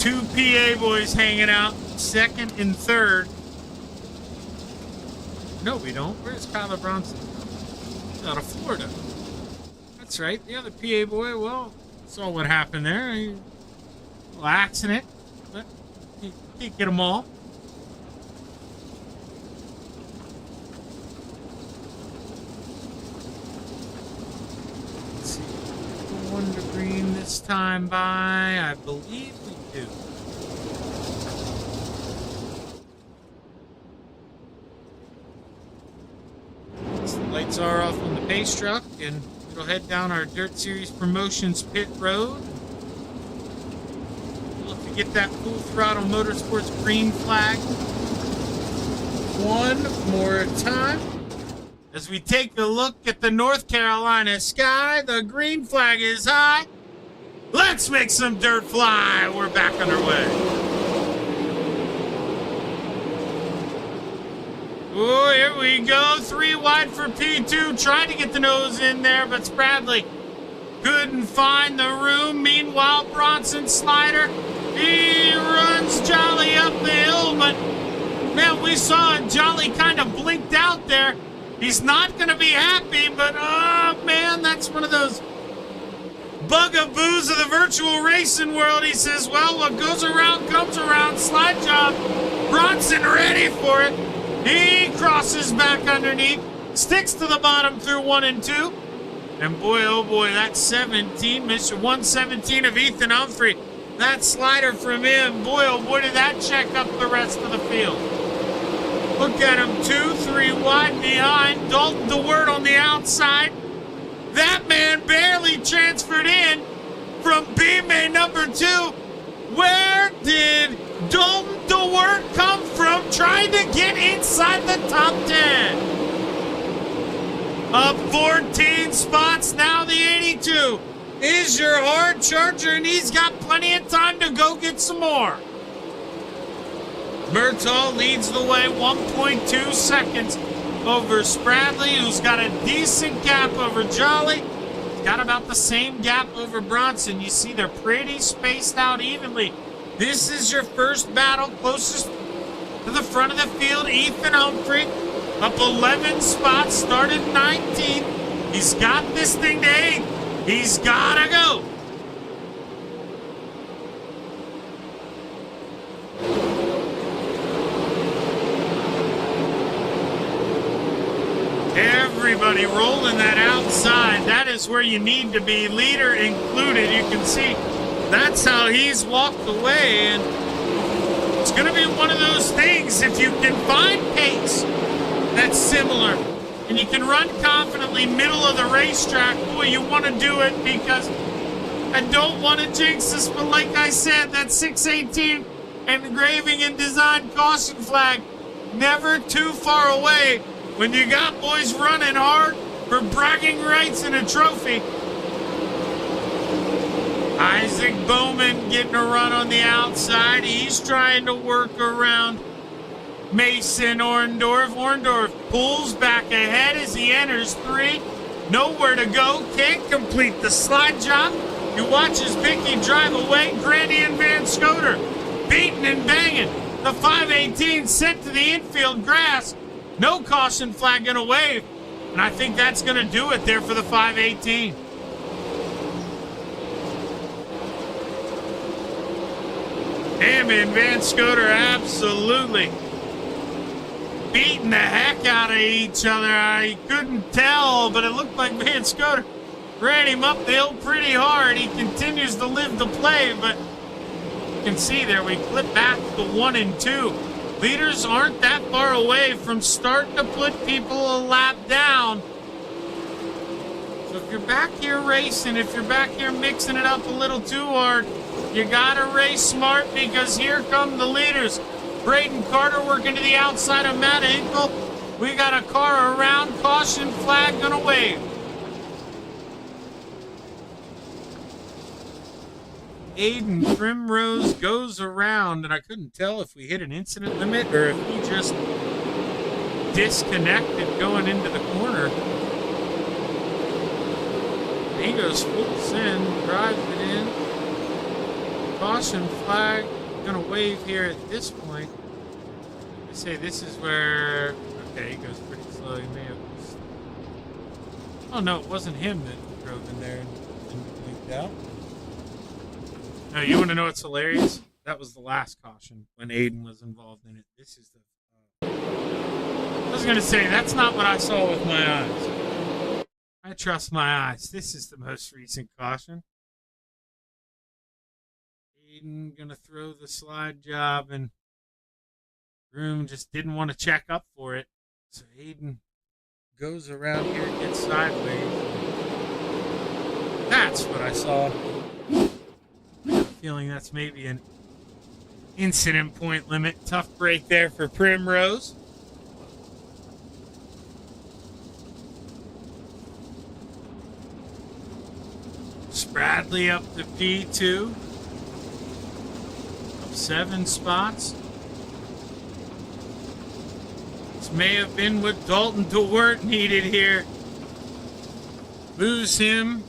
2 PA boys hanging out, second and third. No, we don't. Where's Kyler Bronson? He's out of Florida. That's right. The other PA boy, well, saw what happened there. A little accident, but you can't get them all. Let's see. One to green this time by, I believe we do. The lights are off on the pace truck, and it'll head down our Dirt Series Promotions pit road. We'll have to get that Full Throttle Motorsports green flag one more time. As we take a look at the North Carolina sky, the green flag is high. Let's make some dirt fly. We're back underway. Oh, here we go. 3 wide for P2. Tried to get the nose in there, but Bradley couldn't find the room. Meanwhile, Bronson Slider, he runs Jolly up the hill, but man, we saw Jolly kind of blinked out there. He's not going to be happy, but oh man, that's one of those bugaboos of the virtual racing world. He says, well, what goes around comes around. Slide job. Bronson ready for it. He crosses back underneath, sticks to the bottom through 1 and 2. And boy, oh boy, that's 17. Mr. 117 of Ethan Humphrey. That slider from him, boy, oh boy, did that check up the rest of the field. Look at him, 2, 3 wide behind. Dalton DeWert on the outside. That man barely transferred in from B-Main number 2. Where did Dalton DeWert come from trying to get inside the top 10? Up 14 spots, now the 82 is your hard charger, and he's got plenty of time to go get some more. Murtaugh leads the way, 1.2 seconds over Spradley, who's got a decent gap over Jolly. He's got about the same gap over Bronson. You see they're pretty spaced out evenly. This is your first battle, closest to the front of the field. Ethan Humphrey up 11 spots, started 19th. He's got this thing to 8th. He's got to go. Everybody rolling that outside. That is where you need to be, leader included. You can see that's how he's walked away. And It's going to be one of those things, if you can find pace that's similar and you can run confidently middle of the racetrack, boy, you want to do it, because I don't want to jinx this, but like I said, that 618 engraving and design caution flag, never too far away when you got boys running hard for bragging rights and a trophy. Isaac Bowman getting a run on the outside. He's trying to work around Mason Orndorff. Orndorff pulls back ahead as he enters 3. Nowhere to go. Can't complete the slide job. You watch as Vicky drive away. Grandy and Van Scoter beating and banging. The 518 sent to the infield grass. No caution flag gonna wave. And I think that's gonna do it there for the 518. Him and Van Scoter absolutely beating the heck out of each other. I couldn't tell, but it looked like Van Scoter ran him up the hill pretty hard. He continues to live the play, but you can see there we clip back to 1 and 2. Leaders aren't that far away from starting to put people a lap down. So if you're back here racing, if you're back here mixing it up a little too hard, you gotta race smart, because here come the leaders. Braden Carter working to the outside of Matt Hinkle. We got a car around. Caution flag gonna wave. Aiden Primrose goes around, and I couldn't tell if we hit an incident limit or if he just disconnected going into the corner. He goes full send, drives it in. Caution flag gonna wave here at this point. I say this is where, okay, he goes pretty slow. He may have just, oh no, it wasn't him that drove in there and leaked out. No, you want to know what's hilarious? That was the last caution when Aiden was involved in it. This is the, I was gonna say, that's not what I saw with my eyes. I trust my eyes. This is the most recent caution. Aiden gonna throw the slide job, and Groom just didn't want to check up for it. So Aiden goes around here and gets sideways. That's what I saw. I have a feeling that's maybe an incident point limit. Tough break there for Primrose. Spradley up to P2. 7 spots. This may have been what Dalton DeWert needed here. Moves him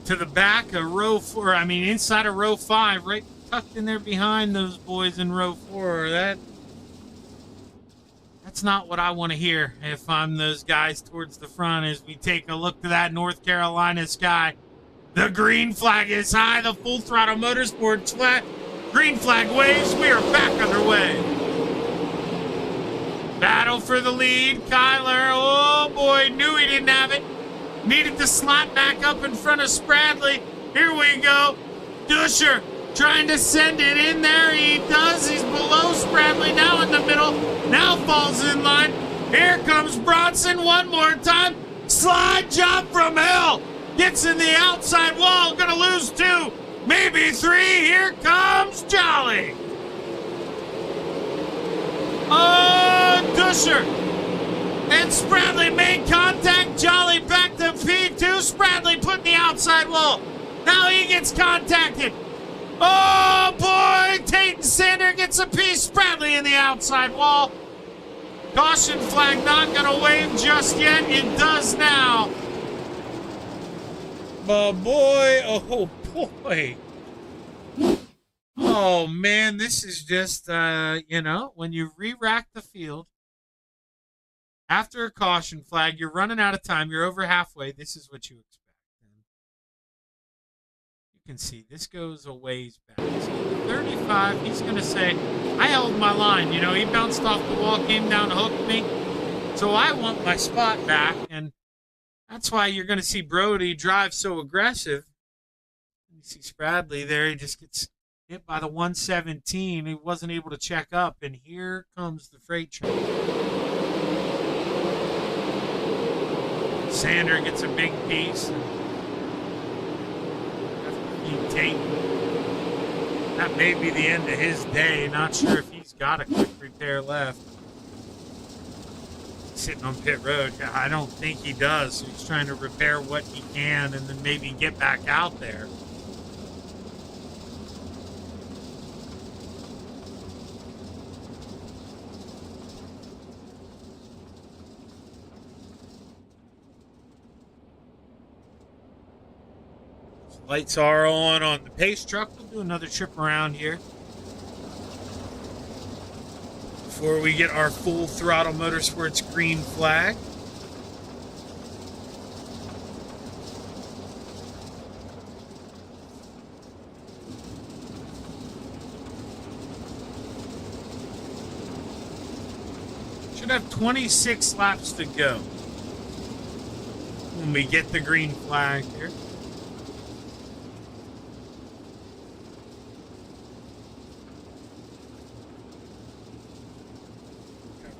to the back of row 4. I mean, inside of row 5, right tucked in there behind those boys in row 4. That's not what I want to hear if I'm those guys towards the front as we take a look to that North Carolina sky. The green flag is high. The Full Throttle Motorsports flag. Green flag waves. We are back underway. Battle for the lead. Kyler, oh boy, knew he didn't have it. Needed to slot back up in front of Spradley. Here we go. Dusher trying to send it in there. He does. He's below Spradley, now in the middle. Now falls in line. Here comes Bronson one more time. Slide job from Hill. Gets in the outside wall. Gonna lose 2, maybe 3. Here comes Jolly. Oh, Dusher and Spradley made contact. Jolly back to P2. Spradley put in the outside wall. Now he gets contacted. Oh, boy. Tate Sander gets a piece. Spradley in the outside wall. Caution flag not going to wave just yet. It does now. But boy, oh, boy. Oh, man, this is just, you know, when you re-rack the field, after a caution flag, you're running out of time, you're over halfway, this is what you expect. And you can see this goes a ways back. So 35, he's going to say, I held my line. You know, he bounced off the wall, came down, hooked me. So I want my spot back, and that's why you're going to see Brody drive so aggressive. You see Spradley there, he just gets hit by the 117. He wasn't able to check up, and here comes the freight train. Sander gets a big piece. That may be the end of his day. Not sure if he's got a quick repair left. Sitting on pit road. I don't think he does. He's trying to repair what he can and then maybe get back out there. Lights are on the pace truck. We'll do another trip around here before we get our full throttle motorsports green flag. Should have 26 laps to go when we get the green flag here.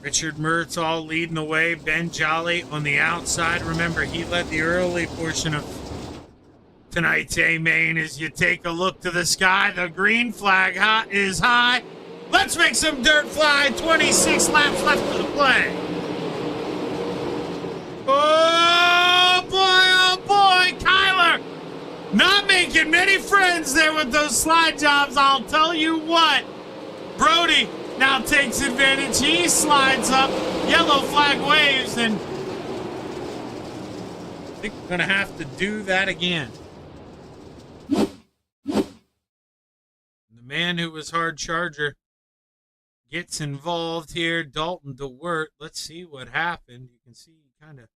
Richard Murtaugh leading the way. Ben Jolly on the outside. Remember, he led the early portion of tonight's A-Main. As you take a look to the sky, the green flag is high. Let's make some dirt fly. 26 laps left for the play. Oh, boy, Kyler. Not making many friends there with those slide jobs, I'll tell you what. Brody now takes advantage. He slides up. Yellow flag waves, and I think we're going to have to do that again. The man who was hard charger gets involved here. Dalton DeWert. Let's see what happened. You can see he kind of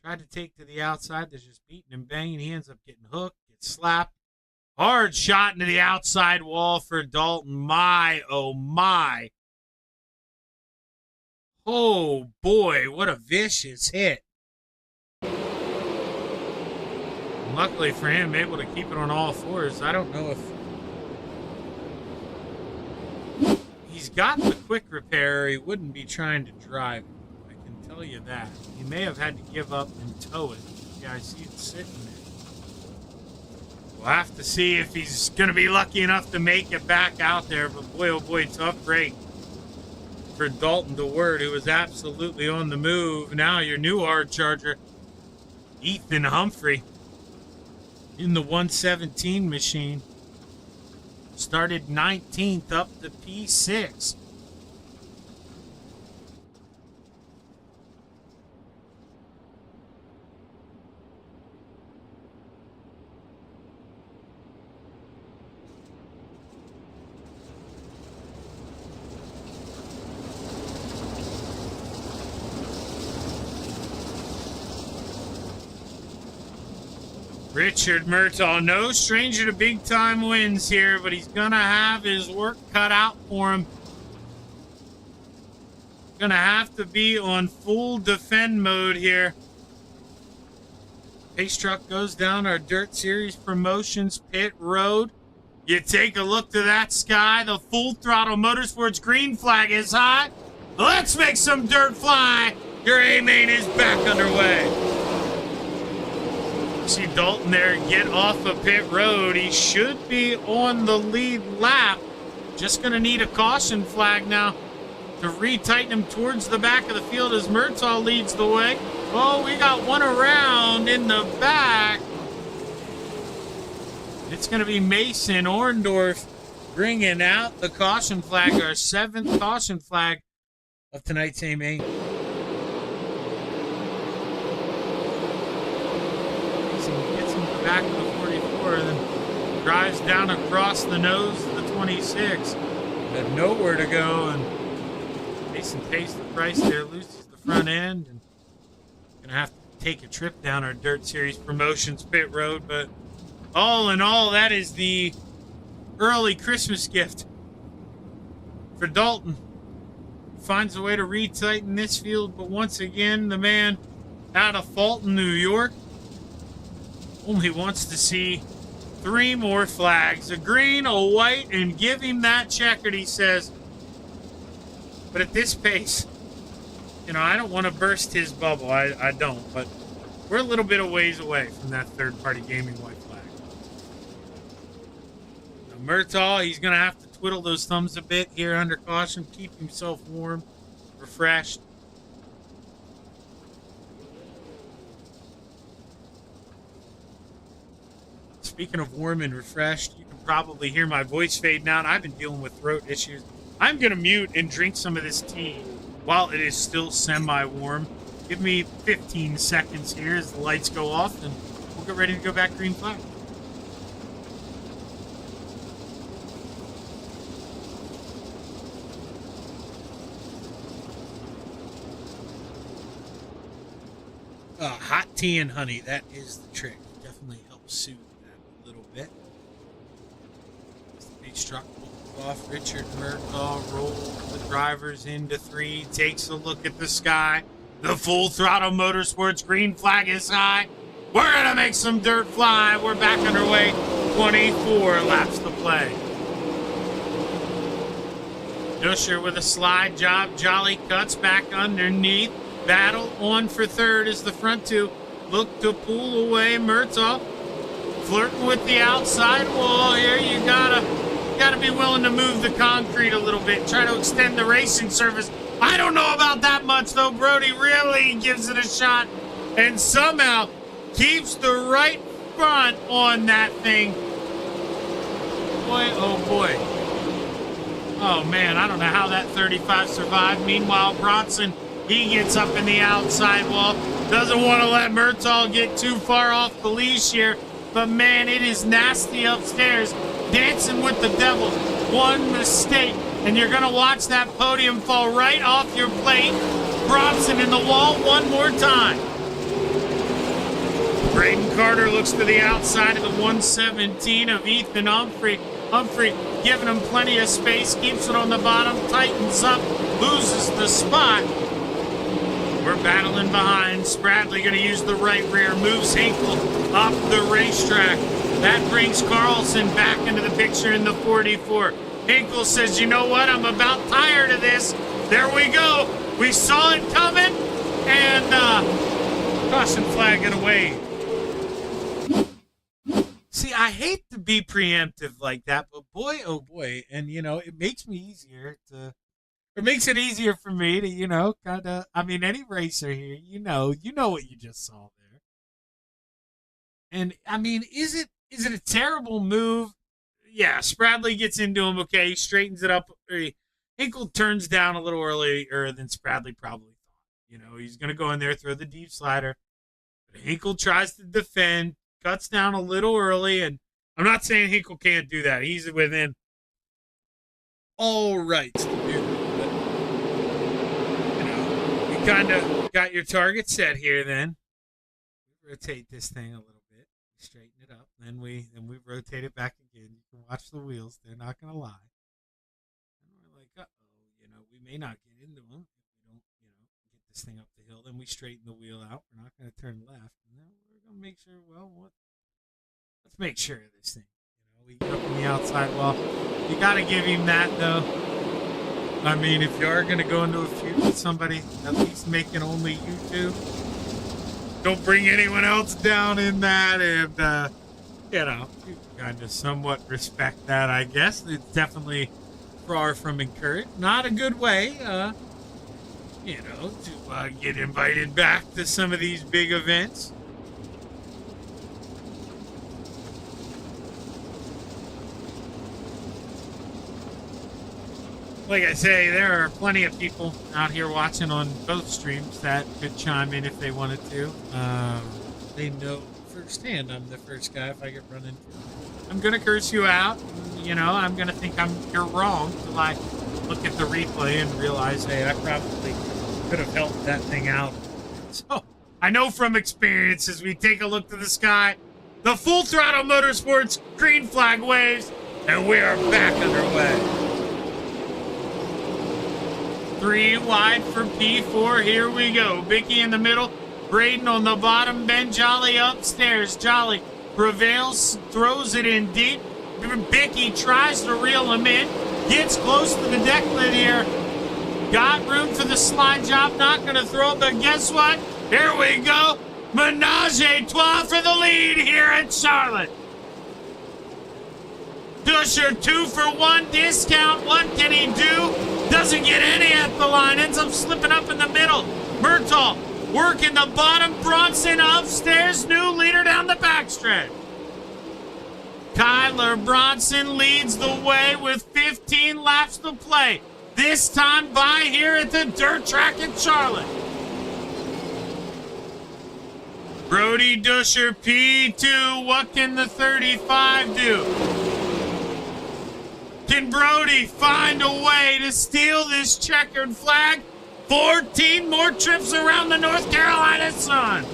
tried to take to the outside. There's just beating and banging. He ends up getting hooked, gets slapped. Hard shot into the outside wall for Dalton. My, oh my. Oh boy, what a vicious hit. Luckily for him, able to keep it on all fours. I don't know if he's got the quick repair, he wouldn't be trying to drive. I can tell you that. He may have had to give up and tow it. Yeah, I see it sitting there. We'll have to see if he's going to be lucky enough to make it back out there. But boy, oh boy, tough break for Dalton DeWert, who was absolutely on the move. Now your new hard charger, Ethan Humphrey, in the 117 machine. Started 19th up to P6. Richard Murtaugh, no stranger to big-time wins here, but he's going to have his work cut out for him. Going to have to be on full defend mode here. Pace truck goes down our Dirt Series Promotions pit road. You take a look to that sky. The full throttle motorsports green flag is hot. Let's make some dirt fly. Your A-Main is back underway. See Dalton there get off of pit road. He should be on the lead lap. Just going to need a caution flag now to retighten him towards the back of the field as Murtaugh leads the way. Oh, we got one around in the back. It's going to be Mason Orndorff bringing out the caution flag, our 7th caution flag of tonight's A-Main. Back to the 44 and then drives down across the nose of the 26. Had nowhere to go, and Mason pays the price there, loses the front end, and gonna have to take a trip down our Dirt Series Promotions pit road. But all in all, that is the early Christmas gift for Dalton. Finds a way to retighten this field, but once again, the man out of Fulton, New York, only wants to see 3 more flags, a green, a white, and give him that checkered, he says. But at this pace, you know, I don't want to burst his bubble. I don't, but we're a little bit of ways away from that third-party gaming white flag. Now, Murtaugh, he's going to have to twiddle those thumbs a bit here under caution, keep himself warm, refreshed. Speaking of warm and refreshed, you can probably hear my voice fading out. I've been dealing with throat issues. I'm going to mute and drink some of this tea while it is still semi-warm. Give me 15 seconds here as the lights go off, and we'll get ready to go back green flag. Hot tea and honey, that is the trick. Definitely helps soothe that a little bit. As the big struck off, Richard Murtaugh rolls the drivers into 3, takes a look at the sky. The Full Throttle Motorsports green flag is high. We're gonna make some dirt fly. We're back underway. 24 laps to play. Dusher with a slide job. Jolly cuts back underneath. Battle on for third as the front 2 look to pull away. Murtaugh flirting with the outside wall here. You gotta be willing to move the concrete a little bit. Try to extend the racing surface. I don't know about that much, though. Brody really gives it a shot and somehow keeps the right front on that thing. Boy, oh boy. Oh, man, I don't know how that 35 survived. Meanwhile, Bronson, he gets up in the outside wall. Doesn't want to let Murtaugh get too far off the leash here. But, man, it is nasty upstairs. Dancing with the devil. One mistake, and you're going to watch that podium fall right off your plate. Bronson in the wall one more time. Braden Carter looks to the outside of the 117 of Ethan Humphrey. Humphrey giving him plenty of space, keeps it on the bottom, tightens up, loses the spot. We're battling behind. Spradley going to use the right rear, moves Hinkle up the racetrack. That brings Carlson back into the picture in the 44. Hinkle says, you know what? I'm about tired of this. There we go. We saw it coming. And caution flag and away. See, I hate to be preemptive like that, but boy, oh boy. And, you know, it makes me easier to, it makes it easier for me to, you know, kind of, I mean, any racer here, you know what you just saw there. And, I mean, is it a terrible move? Yeah, Spradley gets into him, okay, he straightens it up. Hinkle turns down a little earlier than Spradley probably thought. You know, he's going to go in there, throw the deep slider. But Hinkle tries to defend, cuts down a little early, and I'm not saying Hinkle can't do that. He's within all rights to do that. But, you know, you kind of got your target set here then. Rotate this thing a little. Straighten it up, then we rotate it back again. You can watch the wheels; they're not going to lie. And we're like, uh-oh, you know, we may not get into them if we don't, you know, get this thing up the hill. Then we straighten the wheel out. We're not going to turn left, and then we're going to make sure. Well, let's make sure of this thing. You know, we get up on the outside wall. You got to give him that, though. I mean, if you are going to go into a feud with somebody, at least make it only you two. Don't bring anyone else down in that, and, you know, you kind of somewhat respect that, I guess. It's definitely far from encouraged. Not a good way, you know, to get invited back to some of these big events. Like I say, there are plenty of people out here watching on both streams that could chime in if they wanted to. They know firsthand I'm the first guy if I get run into. I'm going to curse you out. You know, I'm going to think you're wrong until I look at the replay and realize, hey, I probably could have helped that thing out. So, I know from experience as we take a look to the sky, the Full Throttle Motorsports green flag waves, and we are back underway. 3 wide for P4. Here we go. Bicky in the middle. Braden on the bottom. Ben Jolly upstairs. Jolly prevails, throws it in deep. Bicky tries to reel him in, gets close to the deck lid here. Got room for the slide job, not going to throw it, but guess what? Here we go. Menage a trois for the lead here at Charlotte. Dusher 2 for 1 discount. What can he do? Doesn't get any at the line. Ends up slipping up in the middle. Murtaugh working the bottom. Bronson upstairs. New leader down the backstretch. Kyler Bronson leads the way with 15 laps to play. This time by here at the dirt track in Charlotte. Brody Dusher P2. What can the 35 do? Can Brody find a way to steal this checkered flag? 14 more trips around the North Carolina sun.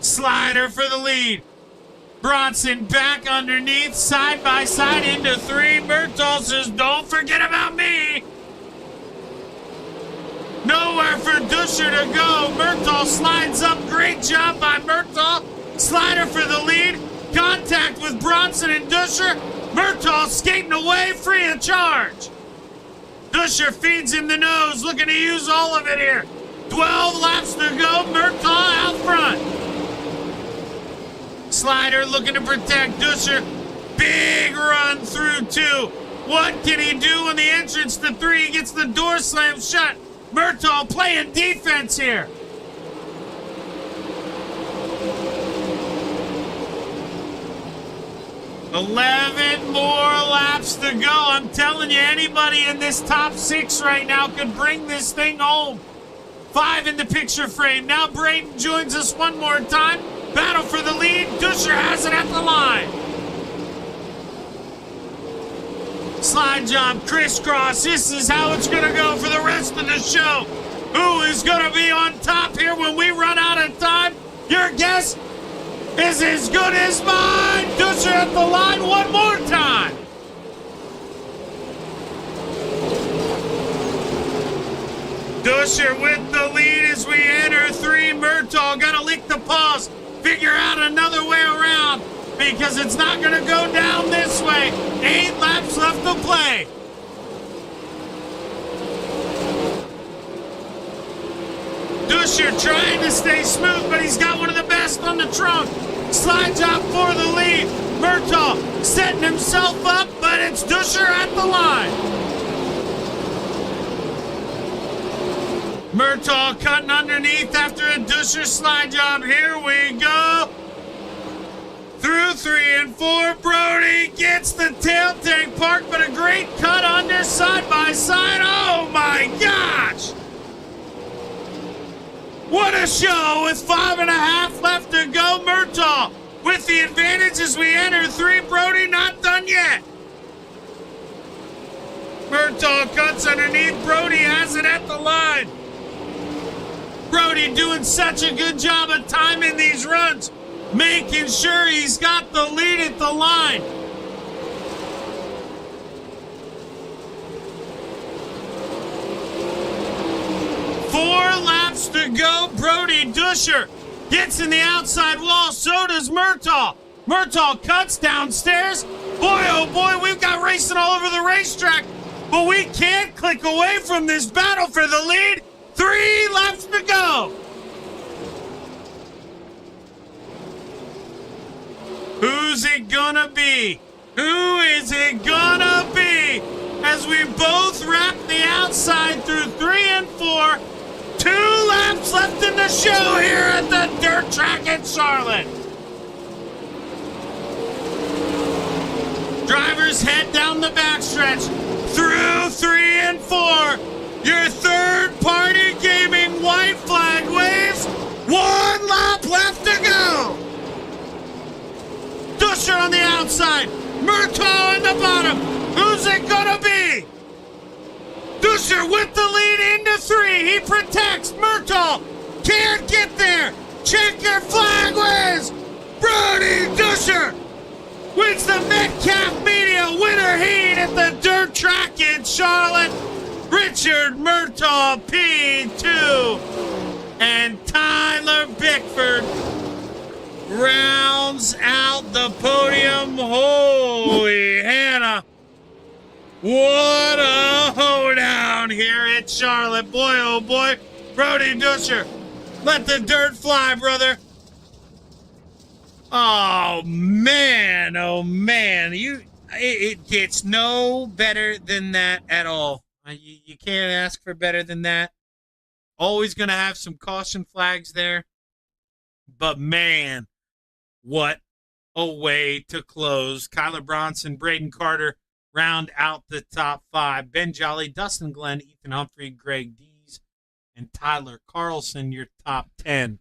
Slider for the lead. Bronson back underneath, side by side into 3. Murtaugh says, don't forget about me. Nowhere for Dusher to go. Murtaugh slides up. Great job by Murtaugh. Slider for the lead. Contact with Bronson and Dusher. Murtaugh skating away, free of charge. Dusher feeds him the nose, looking to use all of it here. 12 laps to go. Murtaugh out front. Slider looking to protect Dusher. Big run through 2. What can he do on the entrance to 3? He gets the door slammed shut. Murtaugh playing defense here. $11 more laps to go. I'm telling you, anybody in this top 6 right now could bring this thing home. 5 in the picture frame. Now Braden joins us one more time. Battle for the lead. Dusher has it at the line. Slide job, crisscross. This is how it's going to go for the rest of the show. Who is going to be on top here when we run out of time? Your guess is as good as mine. Dusher at the line one more time. Dusher with the lead as we enter 3. Murtaugh got to lick the paws. Figure out another way around because it's not going to go down this way. 8 laps left to play. Dusher trying to stay smooth, but he's got one of the best on the trunk. Slide job for the lead. Murtaugh setting himself up, but it's Dusher at the line. Murtaugh cutting underneath after a Dusher slide job. Here we go. Through 3 and 4. Brody gets the tail tank park, but a great cut under side by side. Oh my gosh. What a show with 5.5 left to go. Murtaugh with the advantage as we enter 3. Brody not done yet. Murtaugh cuts underneath. Brody has it at the line. Brody doing such a good job of timing these runs, making sure he's got the lead at the line. Four laps to go. Brody Dusher gets in the outside wall. So does Murtaugh. Murtaugh cuts downstairs. Boy, oh boy, we've got racing all over the racetrack, but we can't click away from this battle for the lead. 3 laps to go. Who's it gonna be? Who is it gonna be? As we both wrap the outside through 3 and 4. 2 laps left in the show here at the dirt track in Charlotte. Drivers head down the backstretch through 3 and 4. Your third-party gaming white flag waves. 1 lap left to go. Dusher on the outside. Murtaugh on the bottom. Who's it gonna be? Dusher with the lead into 3. He protects. Murtaugh can't get there. Check your flag waves. Brody Dusher wins the Metcalf Media winner heat at the dirt track in Charlotte. Richard Murtaugh P2 and Tyler Bickford rounds out the podium. Holy Hannah. What a hoedown here at Charlotte. Boy, oh boy. Brody Duscher, let the dirt fly, brother. Oh, man. Oh, man. It gets no better than that at all. You can't ask for better than that. Always going to have some caution flags there. But, man, what a way to close. Kyler Bronson, Braden Carter round out the top 5. Ben Jolly, Dustin Glenn, Ethan Humphrey, Greg Dees, and Tyler Carlson, your top 10.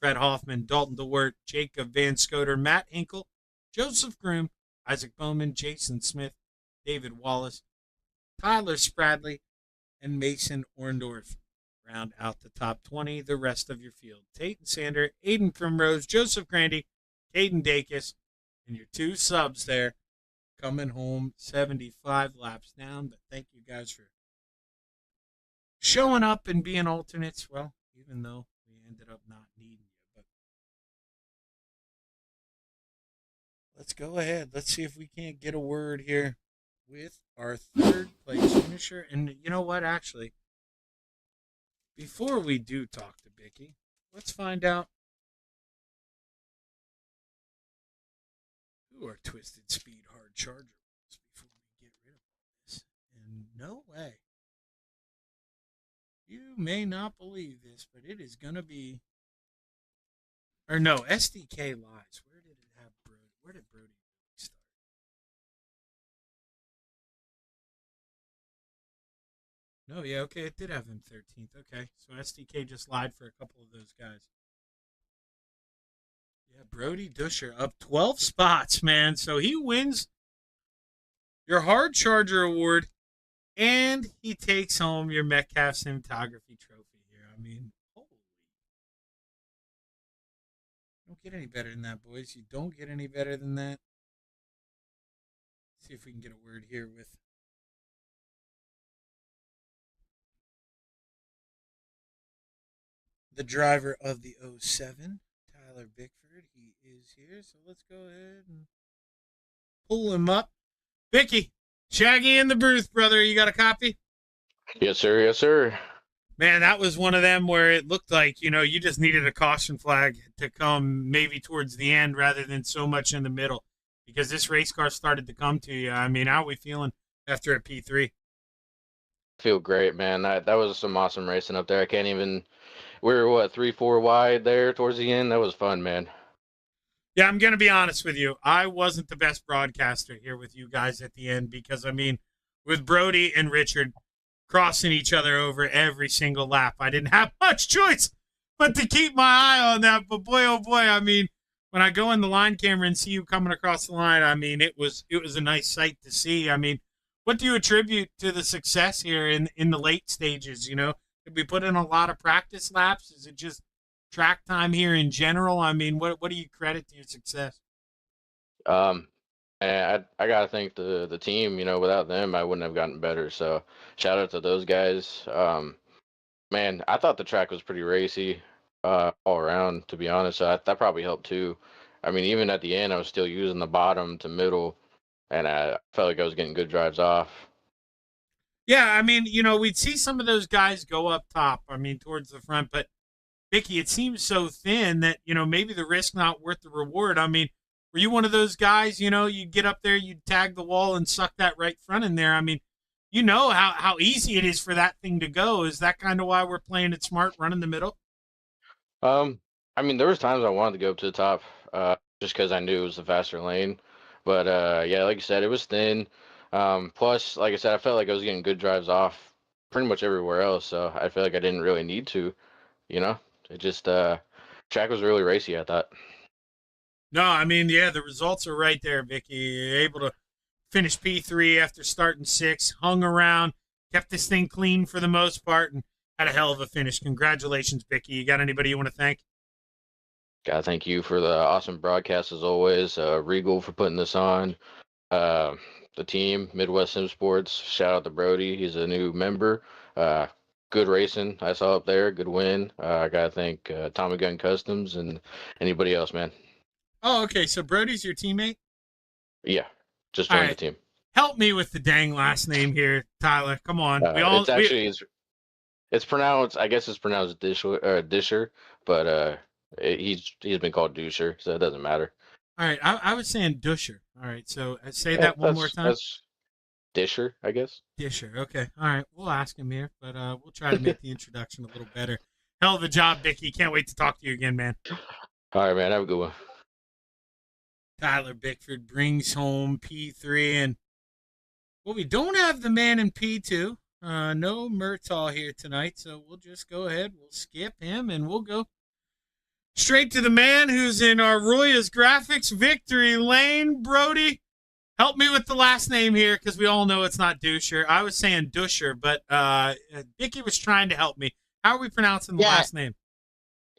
Fred Hoffman, Dalton DeWert, Jacob Van Scoter, Matt Hinkle, Joseph Groom, Isaac Bowman, Jason Smith, David Wallace, Tyler Spradley, and Mason Orndorff round out the top 20. The rest of your field: Tate and Sander, Aiden Primrose, Joseph Grandy, Caden Dacus, and your 2 subs there coming home 75 laps down. But thank you guys for showing up and being alternates. Well, even though we ended up not needing you. But let's go ahead. Let's see if we can't get a word here with our 3rd place finisher. And you know what, actually, before we do talk to Bicky, let's find out who our Twisted Speed Hard Charger was before we get rid of all this. And no way. You may not believe this, but it is going to be... Or no, SDK lies. Where did it have Brody? Where did Brody start? No, yeah, okay, it did have him 13th. Okay, so SDK just lied for a couple of those guys. Yeah, Brody Duscher up 12 spots, man. So he wins your Hard Charger Award, and he takes home your Metcalf Cinematography Trophy here. I mean, holy. Don't get any better than that, boys. You don't get any better than that. Let's see if we can get a word here with the driver of the 07, Tyler Bickford. He is here, so let's go ahead and pull him up. Vicky, Shaggy in the booth, brother. You got a copy? Yes, sir. Yes, sir. Man, that was one of them where it looked like, you just needed a caution flag to come maybe towards the end rather than so much in the middle, because this race car started to come to you. I mean, how are we feeling after a P3? Feel great, man. That was some awesome racing up there. I can't even... We were, 3-4 wide there towards the end? That was fun, man. Yeah, I'm going to be honest with you. I wasn't the best broadcaster here with you guys at the end because, I mean, with Brody and Richard crossing each other over every single lap, I didn't have much choice but to keep my eye on that. But boy, oh boy, I mean, when I go in the line camera and see you coming across the line, I mean, it was a nice sight to see. I mean, what do you attribute to the success here in the late stages, Did we put in a lot of practice laps? Is it just track time here in general? I mean, what do you credit to your success? And I got to thank the team. Without them, I wouldn't have gotten better. So shout out to those guys. Man, I thought the track was pretty racy all around, to be honest. So that probably helped too. I mean, even at the end, I was still using the bottom to middle, and I felt like I was getting good drives off. Yeah, I mean, we'd see some of those guys go up top, I mean, towards the front, but Vicky, it seems so thin that, maybe the risk not worth the reward. I mean, were you one of those guys, you'd get up there, you'd tag the wall and suck that right front in there? I mean, how easy it is for that thing to go. Is that kind of why we're playing it smart, running the middle? I mean, there was times I wanted to go up to the top just because I knew it was the faster lane. But, yeah, like you said, it was thin. Plus, like I said, I felt like I was getting good drives off pretty much everywhere else, so I feel like I didn't really need to, It just, track was really racy, I thought. No, I mean, yeah, the results are right there, Vicky. You're able to finish P3 after starting 6, hung around, kept this thing clean for the most part, and had a hell of a finish. Congratulations, Vicky. You got anybody you want to thank? Gotta thank you for the awesome broadcast as always. Reigel for putting this on. The team, Midwest Sim Sports. Shout out to Brody. He's a new member. Good racing I saw up there. Good win. I gotta thank Tommy Gun Customs and anybody else, man. Oh, okay. So Brody's your teammate? Yeah, just All joined the right. team. Help me with the dang last name here, Tyler. Come on. It's pronounced. I guess it's pronounced Disher, but he's been called Dusher, so it doesn't matter. All right. I was saying Dusher. All right. So say Yeah, that one more time. that's Disher, I guess. Disher. Okay. All right. We'll ask him here, but we'll try to make the introduction a little better. Hell of a job, Dickie. Can't wait to talk to you again, man. All right, man. Have a good one. Tyler Bickford brings home P3, and well, we don't have the man in P2. No Murtaugh here tonight, so we'll just go ahead. We'll skip him, and we'll go straight to the man who's in our Royas Graphics victory lane. Brody, help me with the last name here, because we all know it's not Dusher. I was saying Dusher, but Dickie was trying to help me. How are we pronouncing the last name?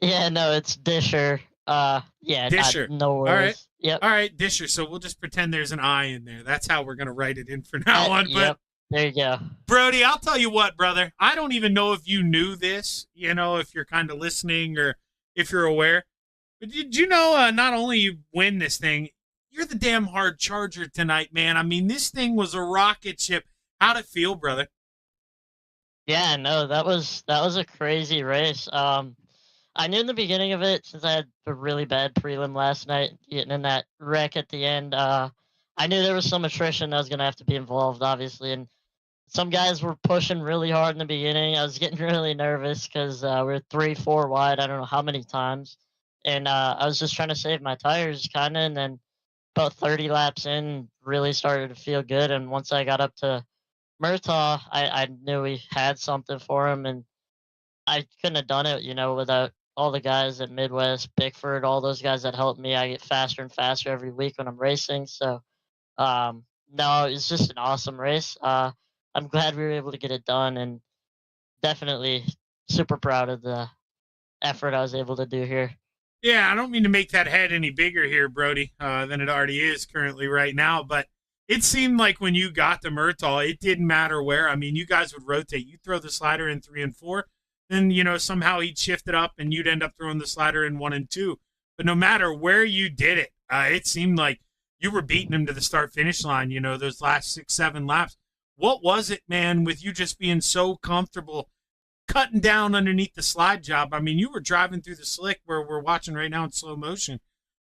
Yeah, no, it's Disher. Disher. No worries. All right. Yep. All right, Disher. So we'll just pretend there's an I in there. That's how we're going to write it in for now on. But Yep. There you go. Brody, I'll tell you what, brother. I don't even know if you knew this, if you're kind of listening or if you're aware. But did you know not only you win this thing, you're the damn hard charger tonight, man. I mean, this thing was a rocket ship. How'd it feel, brother? Yeah, no, that was a crazy race. I knew in the beginning of it, since I had a really bad prelim last night, getting in that wreck at the end, I knew there was some attrition that was going to have to be involved, obviously. And some guys were pushing really hard in the beginning. I was getting really nervous because we were 3-4 wide, I don't know how many times. And I was just trying to save my tires, kind of. And then about 30 laps in, really started to feel good. And once I got up to Murtaugh, I knew we had something for him. And I couldn't have done it, without all the guys at Midwest, Bickford, all those guys that helped me. I get faster and faster every week when I'm racing. So, no, it's just an awesome race. I'm glad we were able to get it done, and definitely super proud of the effort I was able to do here. Yeah, I don't mean to make that head any bigger here, Brody, than it already is currently right now, but it seemed like when you got to Murtaugh, it didn't matter where. I mean, you guys would rotate. You throw the slider in 3 and 4, then, somehow he'd shift it up and you'd end up throwing the slider in 1 and 2. But no matter where you did it, it seemed like you were beating him to the start-finish line, those last 6-7 laps. What was it, man, with you just being so comfortable cutting down underneath the slide job? I mean, you were driving through the slick where we're watching right now in slow motion.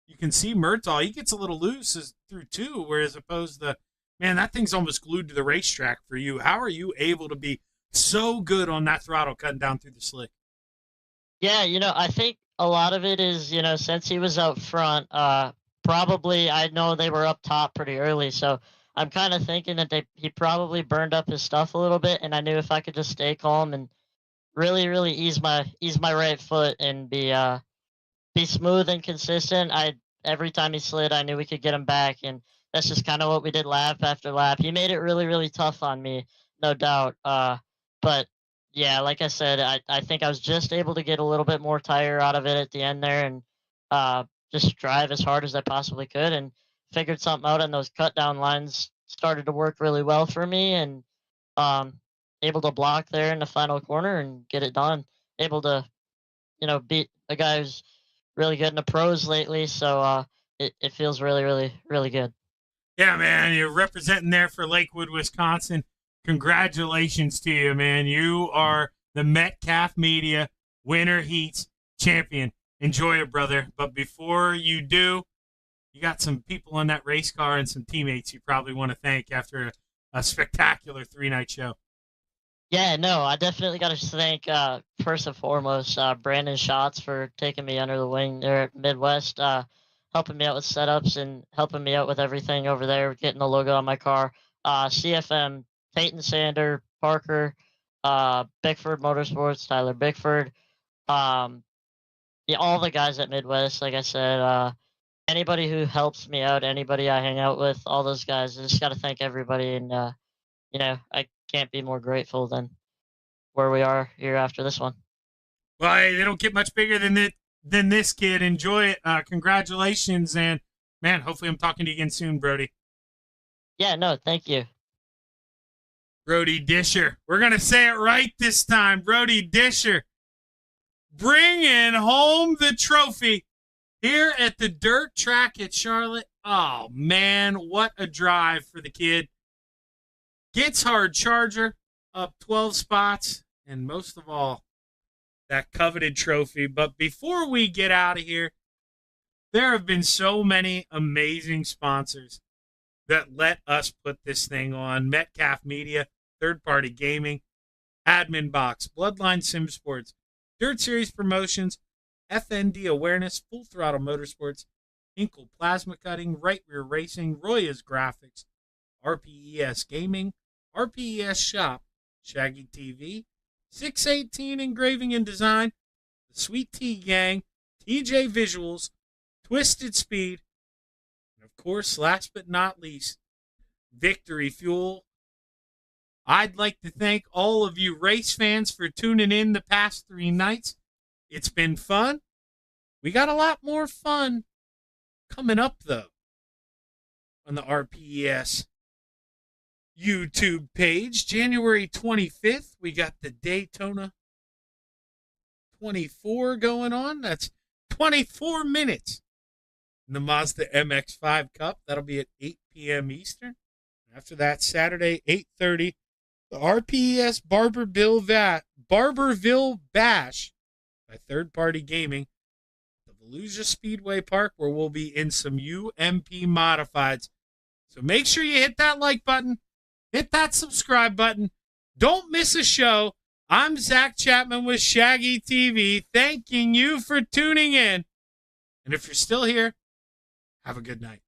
You can see Murtaugh. He gets a little loose through 2, whereas opposed to, man, that thing's almost glued to the racetrack for you. How are you able to be so good on that throttle cutting down through the slick? Yeah, I think a lot of it is, since he was out front, probably I know they were up top pretty early, so I'm kind of thinking that he probably burned up his stuff a little bit, and I knew if I could just stay calm and really, really ease my right foot and be smooth and consistent, every time he slid, I knew we could get him back, and that's just kind of what we did lap after lap. He made it really, really tough on me, no doubt. But yeah, like I said, I think I was just able to get a little bit more tire out of it at the end there, and just drive as hard as I possibly could, and figured something out. And those cut down lines started to work really well for me, and able to block there in the final corner and get it done. Able to, beat a guy who's really good in the pros lately. So it feels really, really, really good. Yeah, man, you're representing there for Lakewood, Wisconsin. Congratulations to you, man. You are the Metcalf Media Winter Heats champion. Enjoy it, brother. But before you do, you got some people on that race car and some teammates you probably want to thank after a spectacular 3-night show. Yeah, no, I definitely got to thank, first and foremost, Brandon Schatz for taking me under the wing there at Midwest, helping me out with setups and helping me out with everything over there, getting the logo on my car. CFM, Peyton Sander, Parker, Bickford Motorsports, Tyler Bickford, yeah, all the guys at Midwest, like I said, anybody who helps me out, anybody I hang out with, all those guys, I just got to thank everybody. And, I can't be more grateful than where we are here after this one. Well, hey, they don't get much bigger than this, kid. Enjoy it. Congratulations. And, man, hopefully I'm talking to you again soon, Brody. Yeah, no, thank you. Brody Disher. We're going to say it right this time. Brody Disher bringing home the trophy here at the dirt track at Charlotte. Oh, man, what a drive for the kid. Gets hard Charger up 12 spots, and most of all, that coveted trophy. But before we get out of here, there have been so many amazing sponsors that let us put this thing on. Metcalf Media, Third Party Gaming, Admin Box, Bloodline Sim Sports, Dirt Series Promotions, FND Awareness, Full Throttle Motorsports, Inkle Plasma Cutting, Right Rear Racing, Roya's Graphics, RPES Gaming, RPES Shop, Shaggy TV, 618 Engraving and Design, the Sweet Tea Gang, TJ Visuals, Twisted Speed, and of course, last but not least, Victory Fuel. I'd like to thank all of you race fans for tuning in the past 3 nights. It's been fun. We got a lot more fun coming up, though, on the RPES YouTube page. January 25th, we got the Daytona 24 going on. That's 24 minutes in the Mazda MX-5 Cup. That'll be at 8 p.m. Eastern. After that, Saturday, 8:30, the RPES Barberville Bash by Third Party Gaming, the Volusia Speedway Park, where we'll be in some UMP modifieds. So make sure you hit that like button, hit that subscribe button. Don't miss a show. I'm Zach Chapman with Shaggy TV, thanking you for tuning in. And if you're still here, have a good night.